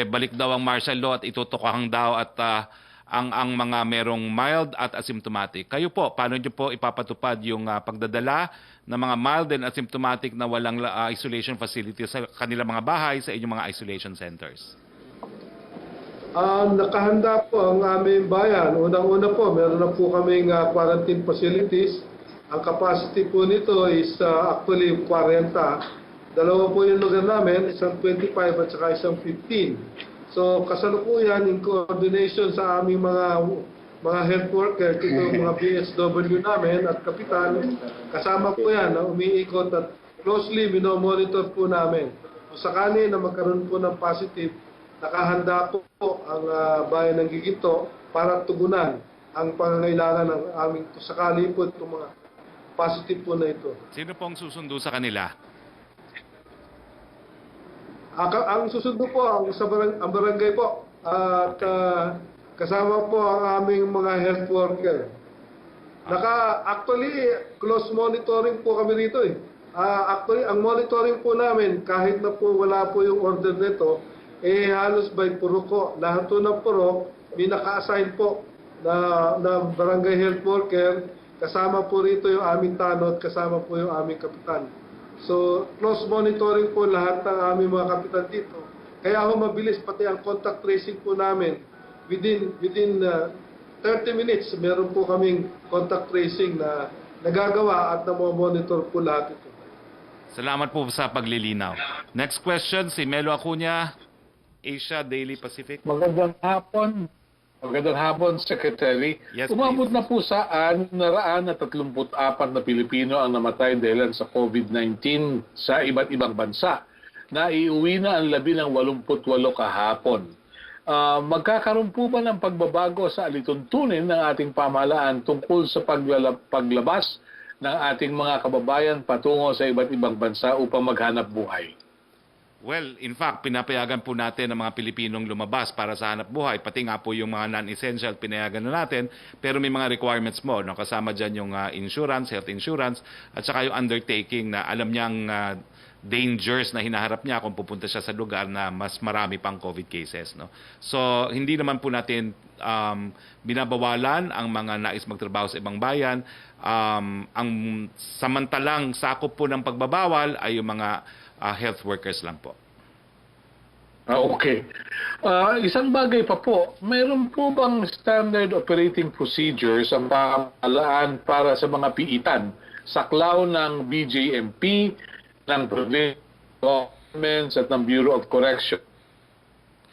balik daw ang martial law at itutukahang daw at ang mga merong mild at asymptomatic. Kayo po, paano nyo po ipapatupad yung pagdadala ng mga mild and asymptomatic na walang isolation facilities sa kanilang mga bahay sa inyong mga isolation centers? Nakahanda po ang aming bayan. Unang-una po, meron na po kaming quarantine facilities. Ang capacity po nito is actually 40. Dalawa po yung lugar namin, isang 25 at saka isang 15. So kasalukuyan in coordination sa aming mga health workers, ito mga BSW namin at kapitan, kasama po yan na umiikot at closely minomonitor po namin. Kung sakali na magkaroon po ng positive, nakahanda po ang bayan ng Giginto para tugunan ang pangangailangan ng aming sakali po itong mga positive po na ito. Sino pong susundo sa kanila? Ang susundo po ang barangay po at kasama po ang aming mga health worker. Actually close monitoring po kami rito eh. Actually ang monitoring po namin kahit na po wala po yung order nito, halos by purok po. Lahat po ng purok, may naka-assign po na barangay health worker. Kasama po rito yung aming tanod, kasama po yung aming kapitan. So, close monitoring po lahat ng aming mga kapitan dito. Kaya ho mabilis, pati ang contact tracing po namin. Within 30 minutes, meron po kaming contact tracing na nagagawa at namomonitor po lahat ito. Salamat po sa paglilinaw. Next question, si Melo Acuña, Asia Daily Pacific. Magandang hapon. Magandang hapon, Secretary. Yes, Umabot na po sa 634 na Pilipino ang namatay dahil sa COVID-19 sa iba't ibang bansa. Naiuwi na ang 88 kahapon. Magkakaroon po ba ng pagbabago sa alituntunin ng ating pamahalaan tungkol sa paglabas ng ating mga kababayan patungo sa iba't ibang bansa upang maghanap buhay? Well, in fact, pinapayagan po natin ang mga Pilipinong lumabas para sa hanap buhay. Pati nga po yung mga non-essential, pinayagan na natin. Pero may mga requirements mo. No? Kasama dyan yung insurance, health insurance, at saka yung undertaking na alam niyang dangers na hinaharap niya kung pupunta siya sa lugar na mas marami pang COVID cases. No? So, hindi naman po natin binabawalan ang mga nais magtrabaho sa ibang bayan. Ang samantalang sakop po ng pagbabawal ay yung mga health workers lang po. Okay. Isang bagay pa po, mayroon po bang standard operating procedures ang pamahalaan para sa mga piitan? Saklaw ng BJMP, ng provincial governments at ng Bureau of Correction.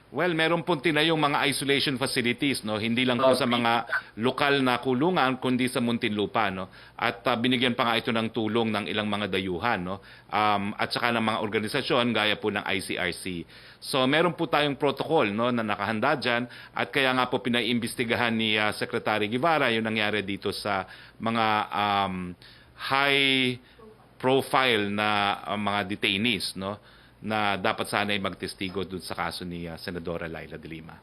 Well, meron pong tinayong mga isolation facilities, no? Hindi lang po sa mga lokal na kulungan, kundi sa Muntinlupa, no? At binigyan pa nga ito ng tulong ng ilang mga dayuhan, no? At saka ng mga organisasyon gaya po ng ICRC. So, meron po tayong protocol, no, na nakahanda dyan, at kaya nga po pinaiimbestigahan ni Secretary Guevara yung nangyari dito sa mga high profile na mga detainees, no? Na dapat sana ay magtestigo dun sa kaso ni Senadora Laila de Lima.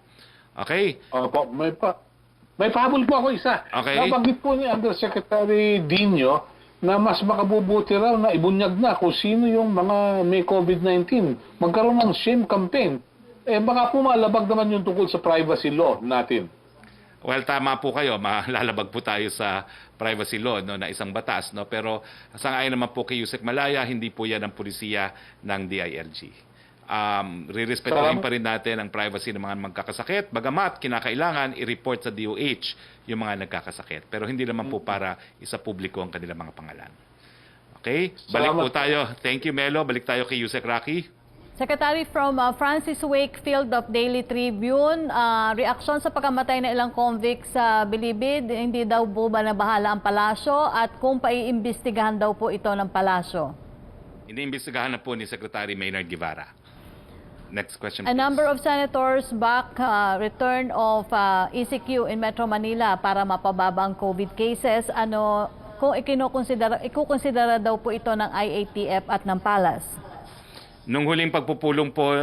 Okay? Opo, may pahabol po ako isa. Okay. Nabanggit po ni Undersecretary Dino na mas makabubuti raw na ibunyag na kung sino yung mga may COVID-19. Magkaroon ng shame campaign. Baka po malabag naman yung tungkol sa privacy law natin. Well, tama po kayo. Malalabag po tayo sa privacy law, no, na isang batas. No? Pero sangayon naman po kay Yusek Malaya, hindi po yan ang pulisiya ng DILG. Rirespetuhin pa rin natin ang privacy ng mga magkakasakit. Bagamat kinakailangan i-report sa DOH yung mga nagkakasakit. Pero hindi naman po para isa publiko ang kanilang mga pangalan. Okay? Balik po tayo. Thank you, Melo. Balik tayo kay Yusek Roque. Secretary, from Francis Wakefield of Daily Tribune, reaksyon sa pagkamatay ng ilang convicts sa Bilibid, hindi daw po ba nabahala ang palasyo at kung paiimbestigahan daw po ito ng palasyo? Iniimbestigahan na po ni Secretary Maynard Guevara. Next question, please. A number of senators back return of ECQ in Metro Manila para mapababa ang COVID cases. Kung ikukonsidera daw po ito ng IATF at ng PALAS? Nung huling pagpupulong po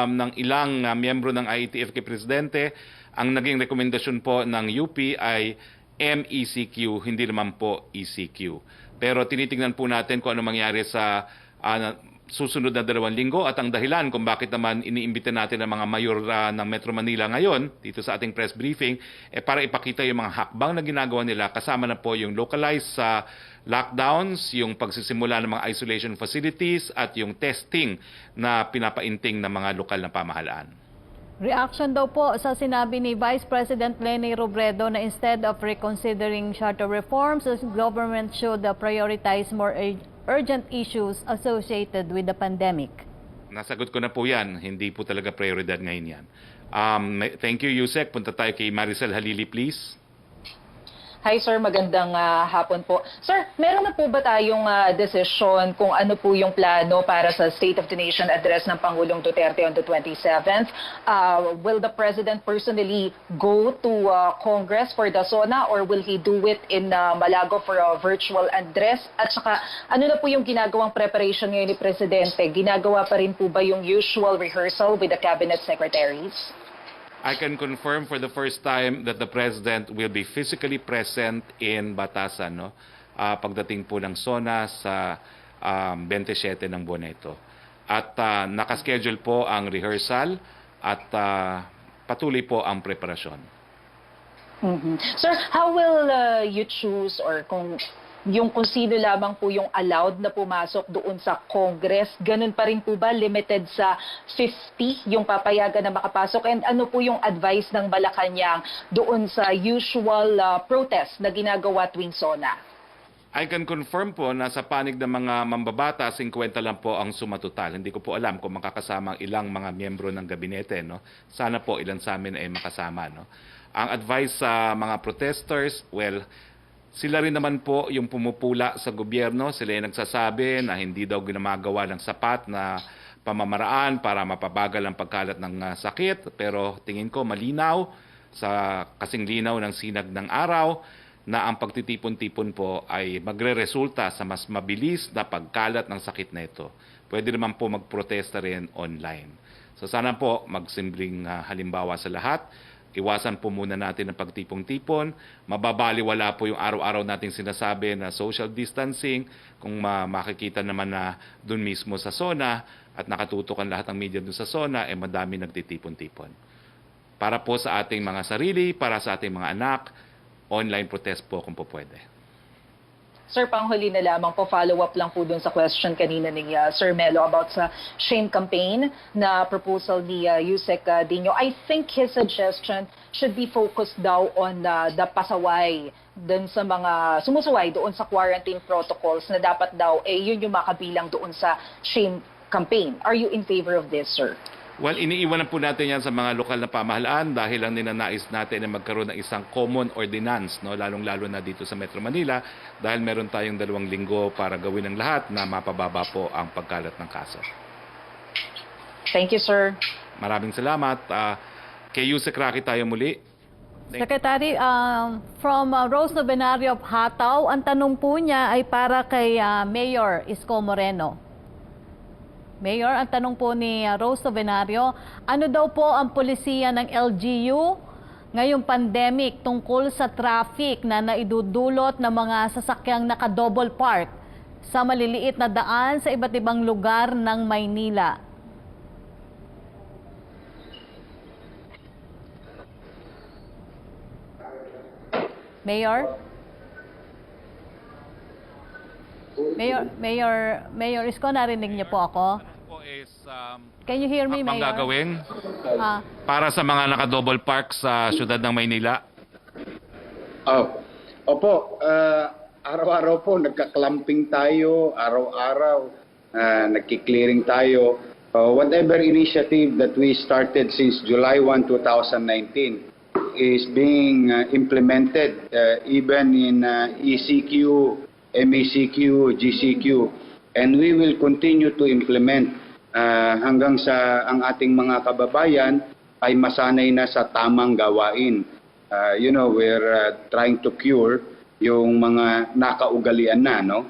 ng ilang miyembro ng IATF kay Presidente, Ang naging rekomendasyon po ng UP ay MECQ, hindi naman po ECQ. Pero tinitingnan po natin kung ano mangyari sa susunod na 2 linggo at ang dahilan kung bakit naman iniimbita natin ang mga mayor ng Metro Manila ngayon dito sa ating press briefing para ipakita yung mga hakbang na ginagawa nila, kasama na po yung localized lockdowns, yung pagsisimula ng mga isolation facilities at yung testing na pinapainting ng mga lokal na pamahalaan. Reaction daw po sa sinabi ni Vice President Leni Robredo na instead of reconsidering charter reforms, the government should prioritize more urgent issues associated with the pandemic. Nasagot ko na po yan. Hindi po talaga prioridad ngayon yan. Thank you, Yusek. Punta tayo kay Maricel Halili, please. Hi sir, magandang hapon po. Sir, meron na po ba tayong desisyon kung ano po yung plano para sa State of the Nation address ng Pangulong Duterte on the 27th? Will the President personally go to Congress for the SONA or will he do it in Malago for a virtual address? At saka, ano na po yung ginagawang preparation ngayon ni Presidente? Ginagawa pa rin po ba yung usual rehearsal with the Cabinet Secretaries? I can confirm for the first time that the President will be physically present in Batasan, no? Pagdating po ng SONA sa 27 ng buwan na ito. At nakaschedule po ang rehearsal at patuloy po ang preparasyon. Sir, how will you choose or kung sino lamang po yung allowed na pumasok doon sa Congress, ganun pa rin po ba limited sa 50 yung papayagan na makapasok? And ano po yung advice ng Malacañang doon sa usual protest na ginagawa tuwing SONA? I can confirm po na sa panig ng mga mambabata, 50 lang po ang sumatotal. Hindi ko po alam kung makakasama ang ilang mga miyembro ng gabinete, no? Sana po ilan sa amin ay makasama, no? Ang advice sa mga protesters, well, sila rin naman po yung pumupula sa gobyerno. Sila yung nagsasabi na hindi daw ginamagawa ng sapat na pamamaraan para mapabagal ang pagkalat ng sakit. Pero tingin ko malinaw, sa kasing linaw ng sinag ng araw, na ang pagtitipon-tipon po ay magre-resulta sa mas mabilis na pagkalat ng sakit na ito. Pwede naman po magprotesta rin online. So sana po magsimpleng halimbawa sa lahat. Iwasan po muna natin ang pagtipon-tipon. Mababaliwala po yung araw-araw nating sinasabi na social distancing. Kung makikita naman na dun mismo sa SONA at nakatutok ang lahat ng media dun sa SONA, madami nagtitipon-tipon. Para po sa ating mga sarili, para sa ating mga anak, online protest po kung po pwede. Sir, panghuli na lamang po, follow-up lang po dun sa question kanina ni Sir Melo about sa shame campaign na proposal ni Yusek Dino. I think his suggestion should be focused daw on the pasaway dun sa mga sumusuway doon sa quarantine protocols na dapat daw yun yung makabilang doon sa shame campaign. Are you in favor of this, sir? Well, iniiwanan po natin yan sa mga lokal na pamahalaan dahil ang ninanais natin na magkaroon ng isang common ordinance, no? Lalong-lalo na dito sa Metro Manila dahil meron tayong 2 linggo para gawin ang lahat na mapababa po ang pagkalat ng kaso. Thank you, sir. Maraming salamat. Kay Yusek Roque tayo muli. Secretary, from Rose Novenario of Hataw, ang tanong po niya ay para kay Mayor Isko Moreno. Mayor, ang tanong po ni Rose Novenario, ano daw po ang polisiya ng LGU ngayong pandemic tungkol sa traffic na naidudulot ng mga sasakyang naka-double park sa maliliit na daan sa iba't ibang lugar ng Maynila? Mayor? Mayor Isko, narinig niyo po ako? Can you hear me, Mayor? Ang gagawin para sa mga naka-double park sa siyudad ng Maynila? Opo, araw-araw po nagka-clamping tayo, araw-araw nagki-clearing tayo. Whatever initiative that we started since July 1, 2019 is being implemented even in ECQ, MECQ, GCQ, and we will continue to implement hanggang sa ang ating mga kababayan ay masanay na sa tamang gawain. We're trying to cure yung mga nakaugalian na, no?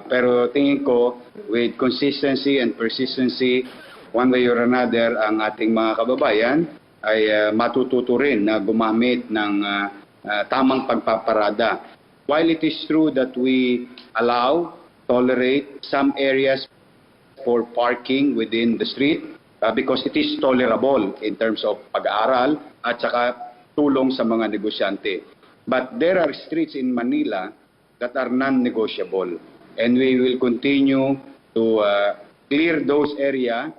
Pero tingin ko, with consistency and persistency, one way or another, ang ating mga kababayan ay matututo rin na gumamit ng tamang pagpaparada. While it is true that we tolerate some areas for parking within the street because it is tolerable in terms of pag-aaral at saka tulong sa mga negosyante. But there are streets in Manila that are non-negotiable, and we will continue to clear those areas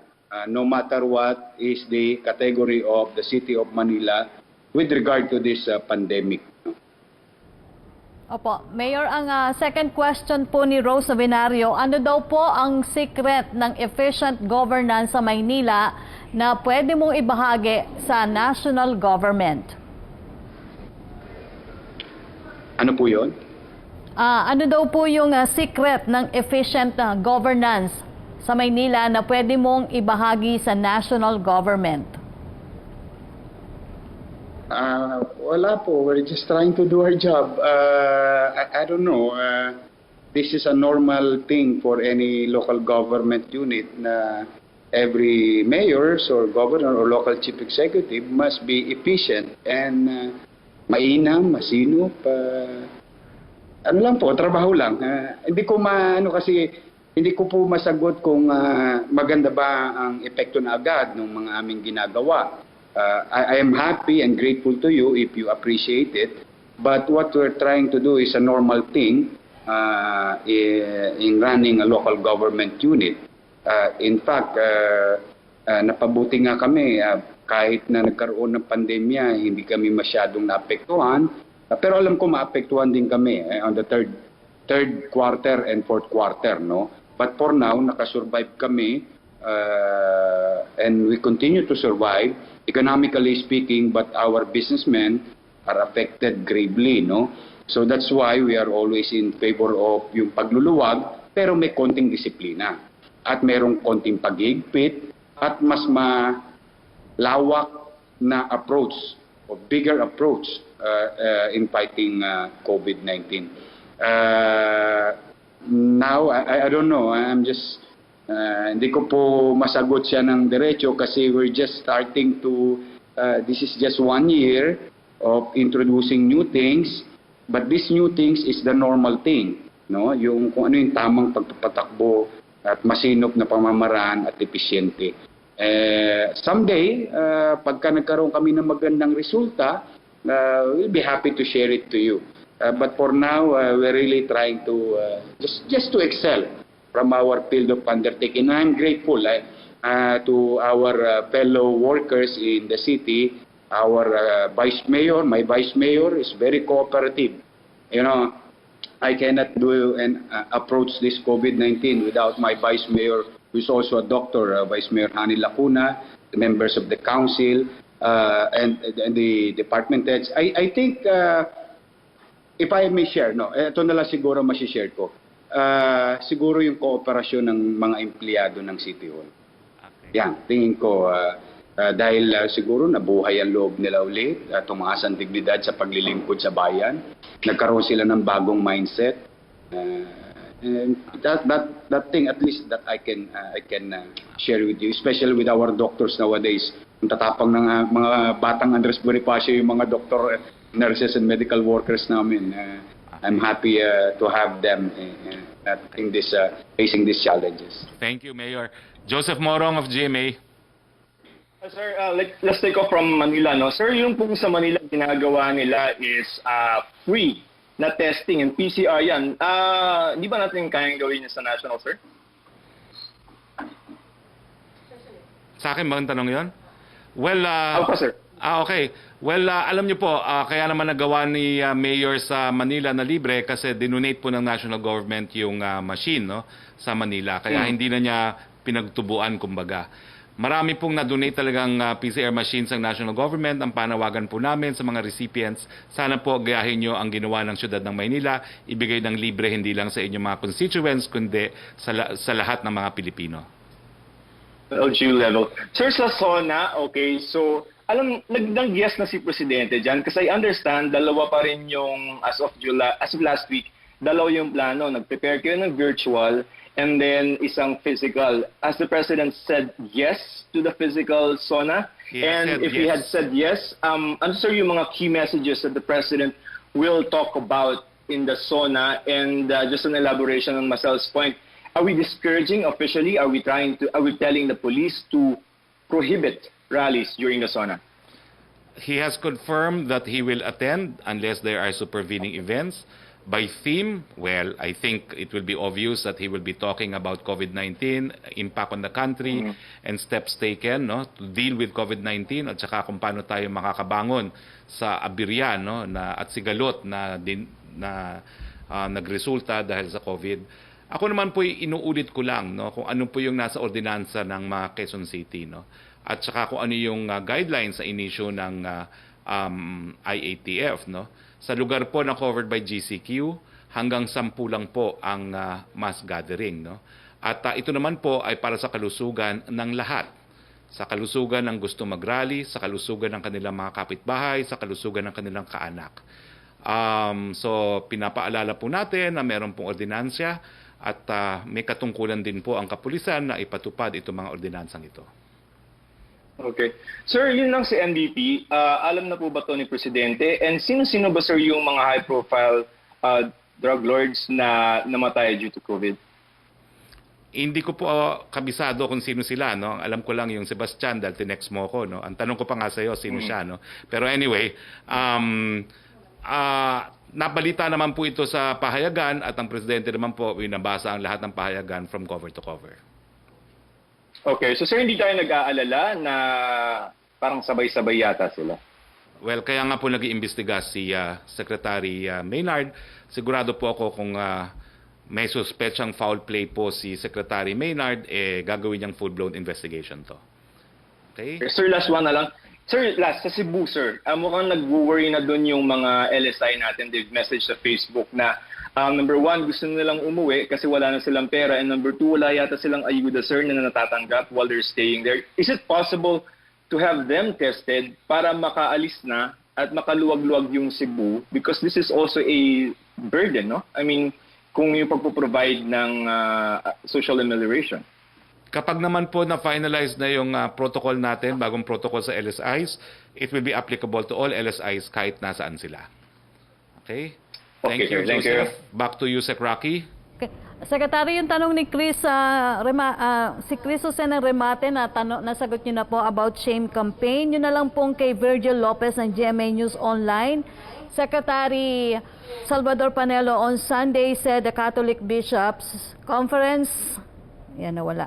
no matter what is the category of the City of Manila with regard to this pandemic. Opo, Mayor, ang second question po ni Rose Venario, ano daw po ang secret ng efficient governance sa Maynila na pwede mong ibahagi sa national government? Ano po yun? Ano daw po yung secret ng efficient governance sa Maynila na pwede mong ibahagi sa national government? Wala po. We're just trying to do our job. I don't know. This is a normal thing for any local government unit na every mayors or governor or local chief executive must be efficient and mainam, masinop. Ano lang po, trabaho lang. Hindi ko hindi ko po masagot kung maganda ba ang epekto na agad ng mga aming ginagawa. I am happy and grateful to you if you appreciate it. But what we're trying to do is a normal thing in running a local government unit. In fact, napabuti nga kami kahit na nagkaroon ng pandemya, hindi kami masyadong naapektuhan. Pero alam ko maapektuhan din kami on the third quarter and fourth quarter, no? But for now, nakasurvive kami and we continue to survive, economically speaking, but our businessmen are affected gravely, no? So that's why we are always in favor of yung pagluluwag, pero may konting disiplina. At merong konting pag-iigpit at mas malawak na approach or bigger approach in fighting COVID-19. Now, I don't know. I'm just hindi ko po masagot siya ng diretso kasi we're just starting to, this is just 1 year of introducing new things, but these new things is the normal thing, no? Yung kung ano yung tamang pagpapatakbo at masinop na pamamaraan at episyente. Someday, pagka nagkaroon kami ng magandang resulta, we'll be happy to share it to you. But for now, we're really trying to just to excel from our field of undertaking. I'm grateful to our fellow workers in the city. Our vice mayor, my vice mayor is very cooperative. You know, I cannot do and approach this COVID-19 without my vice mayor, who is also a doctor, Vice Mayor Hani Lacuna, the members of the council, and the department heads. I think, if I may share, no, ito na lang siguro masishare ko. Siguro yung kooperasyon ng mga empleyado ng City Hall. Okay. Yan, tingin ko dahil siguro nabuhay ang loob nila ulit, tumaas ang dignidad sa paglilingkod sa bayan, nagkaroon sila ng bagong mindset. And that thing at least that I can share with you, especially with our doctors nowadays. Ang tatapang ng mga batang Andres Bonifacio, yung mga doctor, nurses and medical workers namin. I'm happy to have them in this facing these challenges. Thank you, Mayor. Joseph Morong of GMA. Sir, let's take off from Manila, no? Sir, yung po sa Manila ginagawa nila is free na testing and PCR yan. Di ba natin kayang gawin sa national, sir? Sa akin bang tanong yon? Well, Opo, sir. Okay. Well, alam niyo po, kaya naman nagawa ni Mayor sa Manila na libre kasi dinonate po ng national government yung machine, no, sa Manila. Kaya hindi na niya pinagtubuan, kumbaga. Marami pong na-donate talagang PCR machines ang national government. Ang panawagan po namin sa mga recipients, sana po gayahin nyo ang ginawa ng syudad ng Maynila, ibigay ng libre hindi lang sa inyong mga constituents, kundi sa lahat ng mga Pilipino. LGU level. Sir, sa SONA, okay, so nagdangyas na si Presidente dyan kasi I understand dalawa pa rin yung as of last week, dalawa yung plano. Nag-prepare kayo ng virtual and then isang physical. Has the President said yes to the physical SONA? He has And said if he had yes. said yes, ano sir yung mga key messages that the President will talk about in the SONA? And just an elaboration on Marcel's point, are we discouraging officially? Are we telling the police to prohibit rallies during the SONA? He has confirmed that he will attend unless there are supervening events. By theme, well, I think it will be obvious that he will be talking about COVID-19, impact on the country, and steps taken to deal with COVID-19 at saka kung paano tayo makakabangon sa abirya at sigalot na nagresulta dahil sa COVID. Ako naman po inuulit ko lang kung ano po yung nasa ordinansa ng mga Quezon City at saka kung ano yung guidelines sa inisyu ng IATF Sa lugar po na covered by GCQ, hanggang 10 lang po ang mass gathering At ito naman po ay para sa kalusugan ng lahat. Sa kalusugan ng gusto mag-rally, sa kalusugan ng kanilang mga kapitbahay, sa kalusugan ng kanilang kaanak. So pinapaalala po natin na meron pong ordinansya at may katungkulan din po ang kapulisan na ipatupad itong mga ordinansang ito. Okay. Sir, yun lang si NBP. Alam na po ba ito ni Presidente? And sino-sino ba sir yung mga high-profile drug lords na namatay due to COVID? Hindi ko po kabisado kung sino sila. Alam ko lang yung Sebastian dahil tinext mo ko. Ang tanong ko pa nga sa iyo, sino siya. Pero anyway, nabalita naman po ito sa pahayagan at ang Presidente naman po binabasa ang lahat ng pahayagan from cover to cover. Okay, so sir, hindi tayo nag-aalala na parang sabay-sabay yata sila? Well, kaya nga po nag-iimbestiga si Secretary Maynard. Sigurado po ako kung may suspetsang foul play po si Secretary Maynard, gagawin niyang full-blown investigation to. Okay? Sir, last one na lang. Sir, last, sa Cebu, sir, mukhang nag-worry na doon yung mga LSI natin. They've message sa Facebook na number one, gusto nilang umuwi kasi wala na silang pera. And number two, wala yata silang ayuda, sir, na natatanggap while they're staying there. Is it possible to have them tested para makaalis na at makaluwag-luwag yung Cebu? Because this is also a burden, I mean, kung yung pagpo-provide ng social amelioration. Kapag naman po na-finalize na yung protocol natin, bagong protocol sa LSIs, it will be applicable to all LSIs kahit nasaan sila. Okay? Thank you, Thank Joseph. you. Back to you, Sec. Roque. Okay. Secretary, yung tanong ni Chris, si Chris Jose ng Remate, nasagot niyo na po about shame campaign. Yun na lang pong kay Virgil Lopez ng GMA News Online. Secretary Salvador Panelo on Sunday said the Catholic Bishops Conference, nawala,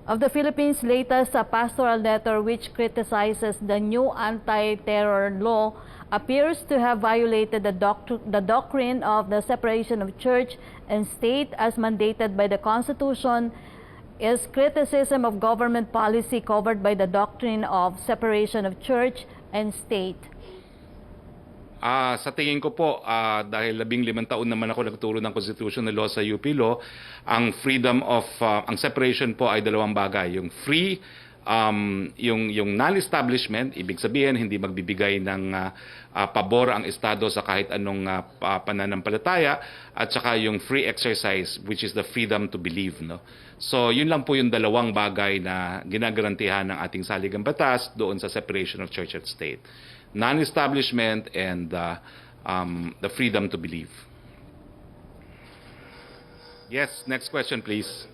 of the Philippines' latest pastoral letter which criticizes the new anti-terror law appears to have violated the doctrine of the separation of church and state as mandated by the Constitution, is criticism of government policy covered by the doctrine of separation of church and state. Sa tingin ko po, dahil 15 taon naman ako nagturo ng constitutional law sa UP Law, ang freedom of, ang separation po ay dalawang bagay. Yung free, yung non-establishment, ibig sabihin hindi magbibigay ng pabor ang Estado sa kahit anong pananampalataya, at saka yung free exercise, which is the freedom to believe. So yun lang po yung dalawang bagay na ginagarantihan ng ating saligang batas doon sa separation of church and state. Non-establishment and the freedom to believe. Yes, next question please.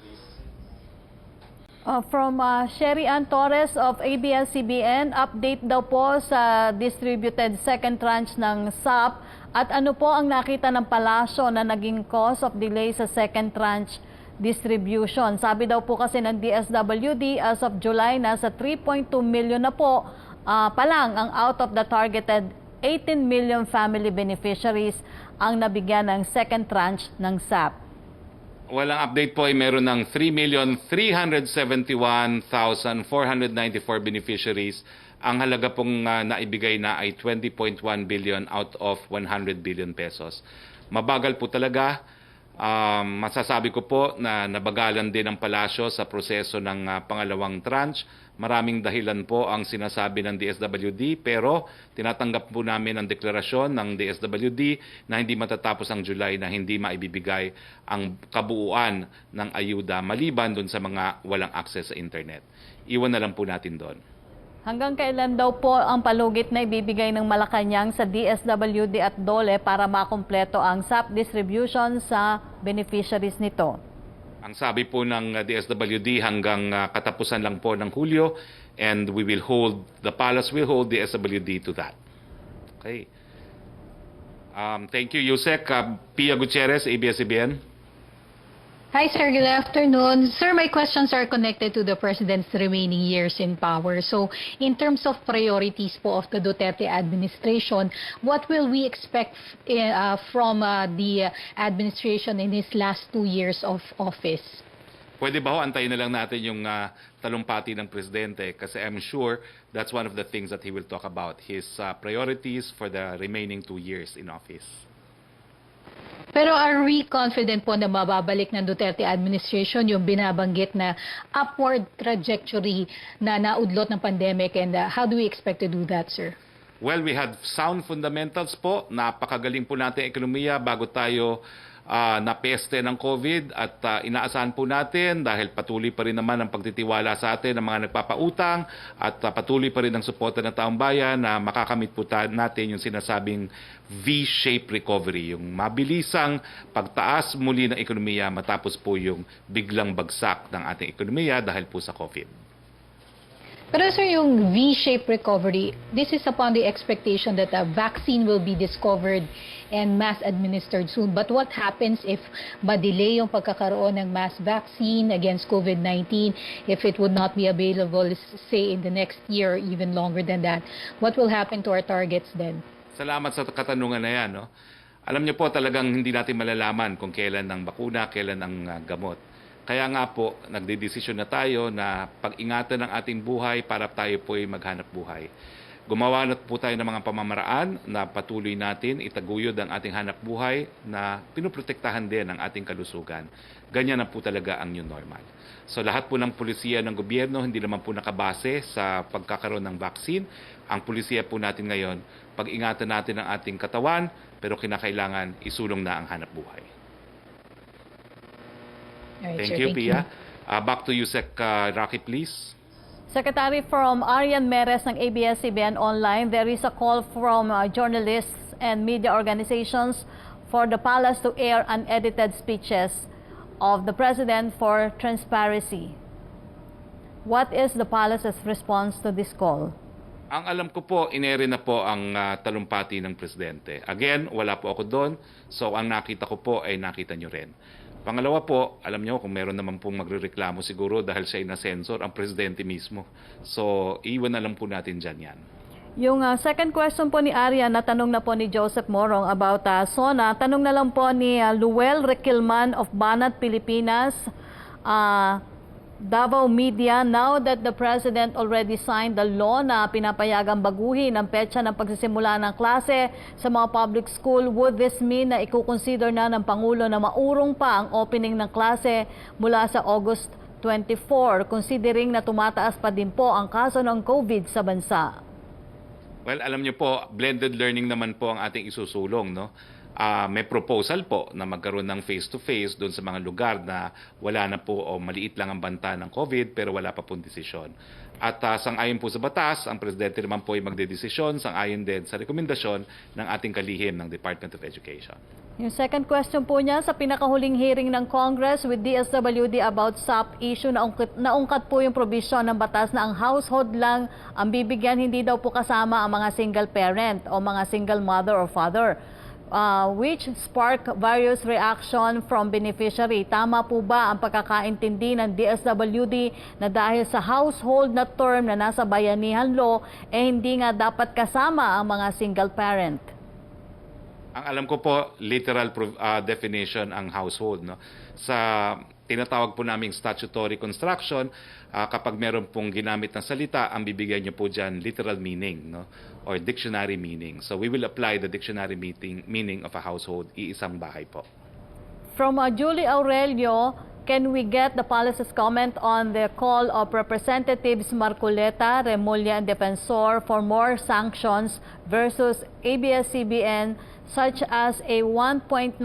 From Sherry Ann Torres of ABS-CBN, update daw po sa distributed second tranche ng SAP at ano po ang nakita ng palasyo na naging cause of delay sa second tranche distribution. Sabi daw po kasi ng DSWD as of July nasa 3.2 million na po pa lang ang out of the targeted 18 million family beneficiaries ang nabigyan ng second tranche ng SAP. Walang update po ay meron ng 3,371,494 beneficiaries. Ang halaga pong naibigay na ay 20.1 billion out of 100 billion pesos. Mabagal po talaga. Masasabi ko po na nabagalan din ang palasyo sa proseso ng pangalawang tranche. Maraming dahilan po ang sinasabi ng DSWD, pero tinatanggap po namin ang deklarasyon ng DSWD na hindi matatapos ang July na hindi maibibigay ang kabuuan ng ayuda maliban dun sa mga walang access sa internet. Iwan na lang po natin doon. Hanggang kailan daw po ang palugit na ibibigay ng Malacañang sa DSWD at DOLE para makumpleto ang SAP distribution sa beneficiaries nito? Ang sabi po ng DSWD hanggang katapusan lang po ng Hulyo, and the palace will hold DSWD to that. Okay. Thank you, Yusek. Pia Gutierrez, ABS-CBN. Hi, sir. Good afternoon. Sir, my questions are connected to the President's remaining years in power. So, in terms of priorities po of the Duterte administration, what will we expect from the administration in his last 2 years of office? Pwede ba ho, antayin na lang natin yung talumpati ng Presidente, kasi I'm sure that's one of the things that he will talk about, his priorities for the remaining 2 years in office. Pero are we confident po na mababalik ng Duterte administration yung binabanggit na upward trajectory na naudlot ng pandemic, and how do we expect to do that, sir? Well, we had sound fundamentals po. Napakagaling po natin ekonomiya bago tayo napeste ng COVID, at inaasahan po natin dahil patuloy pa rin naman ang pagtitiwala sa atin ng mga nagpapautang at patuloy pa rin ang suporta ng taong bayan na makakamit po natin yung sinasabing V-shaped recovery, yung mabilisang pagtaas muli ng ekonomiya matapos po yung biglang bagsak ng ating ekonomiya dahil po sa COVID. Pero sir, yung V-shaped recovery, this is upon the expectation that a vaccine will be discovered and mass administered soon. But what happens if ma-delay yung pagkakaroon ng mass vaccine against COVID-19, if it would not be available, say, in the next year, even longer than that? What will happen to our targets then? Salamat sa katanungan na yan. No? Alam niyo po, talagang hindi natin malalaman kung kailan ang bakuna, kailan ang gamot. Kaya nga po, nagdedesisyon na tayo na pag-ingatan ng ating buhay para tayo po ay maghanap buhay. Gumawa na po tayo ng mga pamamaraan na patuloy natin itaguyod ang ating hanap buhay na pinuprotektahan din ang ating kalusugan. Ganyan na po talaga ang new normal. So lahat po ng pulisiya ng gobyerno hindi naman po nakabase sa pagkakaroon ng vaccine. Ang pulisiya po natin ngayon, pag-ingatan natin ang ating katawan, pero kinakailangan isulong na ang hanap buhay. Right, Thank sir, you, Pia. Back to you, Sec. Roque, please. Secretary, from Arian Meres ng ABS-CBN Online, there is a call from journalists and media organizations for the palace to air unedited speeches of the President for transparency. What is the palace's response to this call? Ang alam ko po, inere na po ang talumpati ng Presidente. Again, wala po ako doon. So ang nakita ko po ay nakita nyo rin. Pangalawa po, alam nyo kung meron naman pong magrereklamo siguro dahil siya na-censor ang Presidente mismo. So iwan na lang po natin dyan yan. Yung second question po ni Arian, na tanong na po ni Joseph Morong about SONA, tanong na lang po ni Luel Requilman of Banat, Pilipinas. Davao Media, now that the President already signed the law na pinapayagang baguhin ang petsa ng pagsisimula ng klase sa mga public school, would this mean na ikukonsider na ng Pangulo na maurong pa ang opening ng klase mula sa August 24, considering na tumataas pa din po ang kaso ng COVID sa bansa? Well, alam niyo po, blended learning naman po ang ating isusulong, no? May proposal po na magkaroon ng face-to-face doon sa mga lugar na wala na po o maliit lang ang banta ng COVID pero wala pa pong desisyon. At sang-ayon po sa batas, ang Presidente naman po ay magdedesisyon, sang-ayon din sa rekomendasyon ng ating kalihim ng Department of Education. Yung second question po niya, sa pinakahuling hearing ng Congress with DSWD about SAP issue, naungkat po yung provision ng batas na ang household lang ang bibigyan, hindi daw po kasama ang mga single parent o mga single mother or father. Which spark various reaction from beneficiary. Tama po ba ang pagkakaintindi ng DSWD na dahil sa household na term na nasa bayanihan law, hindi nga dapat kasama ang mga single parent? Ang alam ko po, literal definition ang household. No? Sa tinatawag po naming statutory construction, kapag meron pong ginamit na salita, ang bibigyan nyo po dyan literal meaning, no? Or dictionary meaning. So we will apply the dictionary meaning of a household, iisang bahay po. From Julie Aurelio, can we get the policy's comment on the call of Representatives Marcoleta, Remulla, and Defensor for more sanctions versus ABS-CBN, such as a 1.97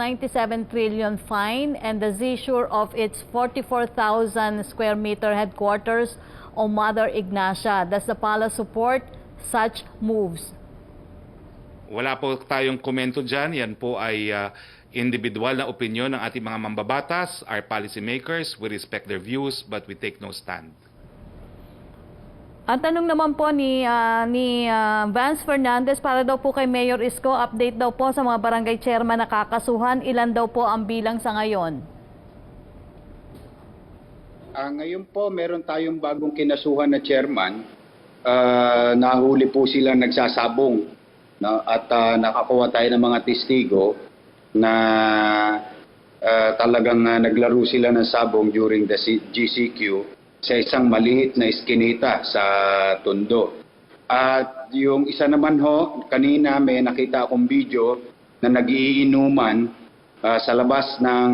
trillion fine and the seizure of its 44,000 square meter headquarters on Mother Ignacia? Does the PALA support such moves? Wala po tayong komento dyan. Yan po ay individual na opinion ng ating mga mambabatas, our policymakers. We respect their views but we take no stand. Ang tanong naman po ni Vance Fernandez, para daw po kay Mayor Isko, update daw po sa mga barangay chairman na kakasuhan. Ilan daw po ang bilang sa ngayon? Ngayon po, meron tayong bagong kinasuhan na chairman. Nahuli po sila nagsasabong, no? At nakakuha tayo ng mga testigo na talagang naglaro sila ng sabong during the GCQ sa isang maliit na iskinita sa Tondo. At yung isa naman ho, kanina may nakita akong video na nagiinuman sa labas ng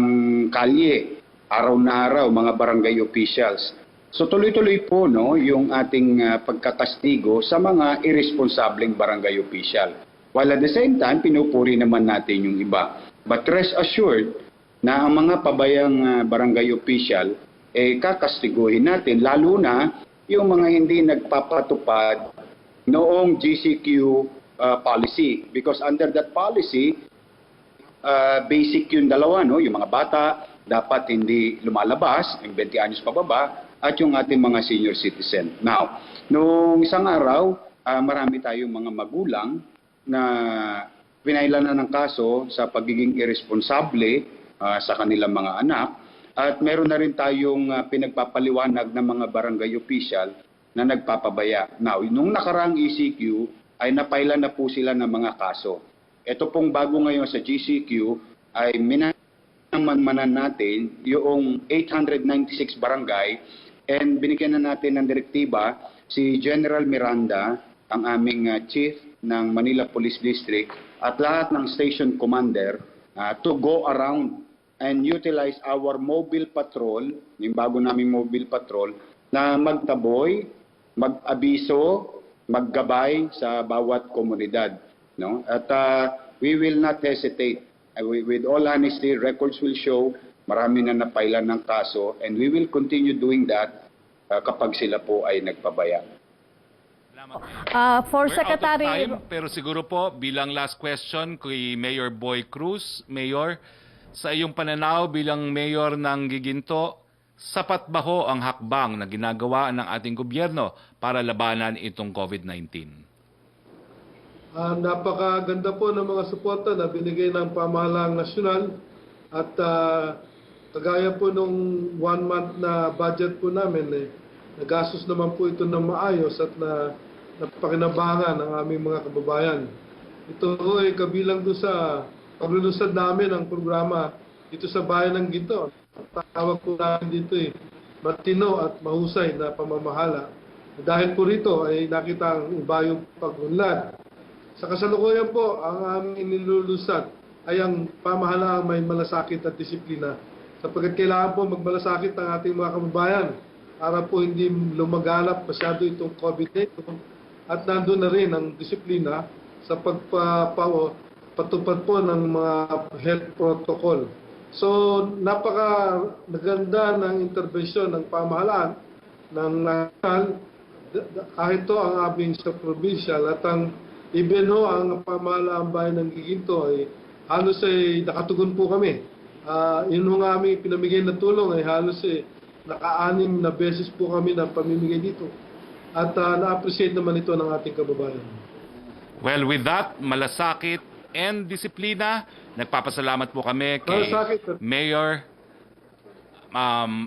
kalye, araw na araw, mga barangay officials. So tuloy-tuloy po no, yung ating pagkakastigo sa mga irresponsableng barangay official. While at the same time, pinupuri naman natin yung iba. But rest assured na ang mga pabayang barangay official, kakastiguhin natin, lalo na yung mga hindi nagpapatupad noong GCQ policy. Because under that policy, basic yung dalawa, no? Yung mga bata dapat hindi lumalabas, yung 20 anyos pababa, at yung ating mga senior citizen. Now, noong isang araw, marami tayong mga magulang na pinailanan ng kaso sa pagiging irresponsable sa kanilang mga anak. At meron na rin tayong pinagpapaliwanag ng mga barangay official na nagpapabaya. Now, nung nakaraang ECQ ay napailan na po sila ng mga kaso. Ito pong bago ngayon sa GCQ ay minamanmanan natin yung 896 barangay and binigyan na natin ng direktiba si General Miranda, ang aming chief ng Manila Police District at lahat ng station commander to go around and utilize our mobile patrol, yung bago naming mobile patrol, na magtaboy, mag-abiso, maggabay sa bawat komunidad. No? At we will not hesitate. With all honesty, records will show marami na napailan ng kaso and we will continue doing that kapag sila po ay nagpabaya. For We're Secretary... out of time, pero siguro po bilang last question kay Mayor Boy Cruz. Mayor, sa iyong pananaw bilang mayor ng Giginto, sapat ba ho ang hakbang na ginagawa ng ating gobyerno para labanan itong COVID-19? Napakaganda po ng mga suporta na binigay ng pamahalaang nasyonal at kagaya po nung 1 month na budget po namin, nagastos naman po ito ng maayos at napakinabangan ng aming mga kababayan. Ito ay kabilang doon sa paglulusad namin ang programa dito sa bayan ng Ginto. Tawag po namin dito matino at mahusay na pamamahala. Dahil po rito ay nakita ang iba yung pagunlad. Sa kasalukuyan po, ang aming nilulusad ay ang pamahalaang may malasakit at disiplina. Sapagkat kailangan po magmalasakit ang ating mga kababayan para po hindi lumaganap masyado itong COVID-19 at nandun na rin ang disiplina sa patupad po ng mga health protocol. So, napaka-maganda ng intervensyon ng pamahalaan ng national, kahit to ang aming sa provincial at ang even ho ang pamahalaan bayan ng Giginto ay halos ay nakatugon po kami. Yun ho nga aming pinamigay na tulong ay halos naka-6 na beses po kami na pamimigay dito. At na-appreciate naman ito ng ating kababayan. Well, with that, malasakit and disiplina, nagpapasalamat po kami kay Mayor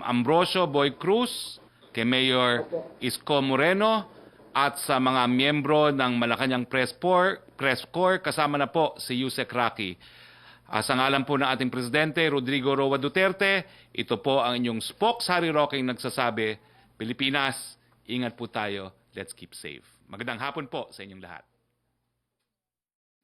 Ambrosio Boy Cruz, kay Mayor Isko Moreno, at sa mga miyembro ng Malacañang Press Corps, kasama na po si Yusek Roque. Sa ngalan po ng ating Presidente, Rodrigo Roa Duterte, ito po ang inyong spokesperson, Roque, nagsasabi, Pilipinas, ingat po tayo, let's keep safe. Magandang hapon po sa inyong lahat.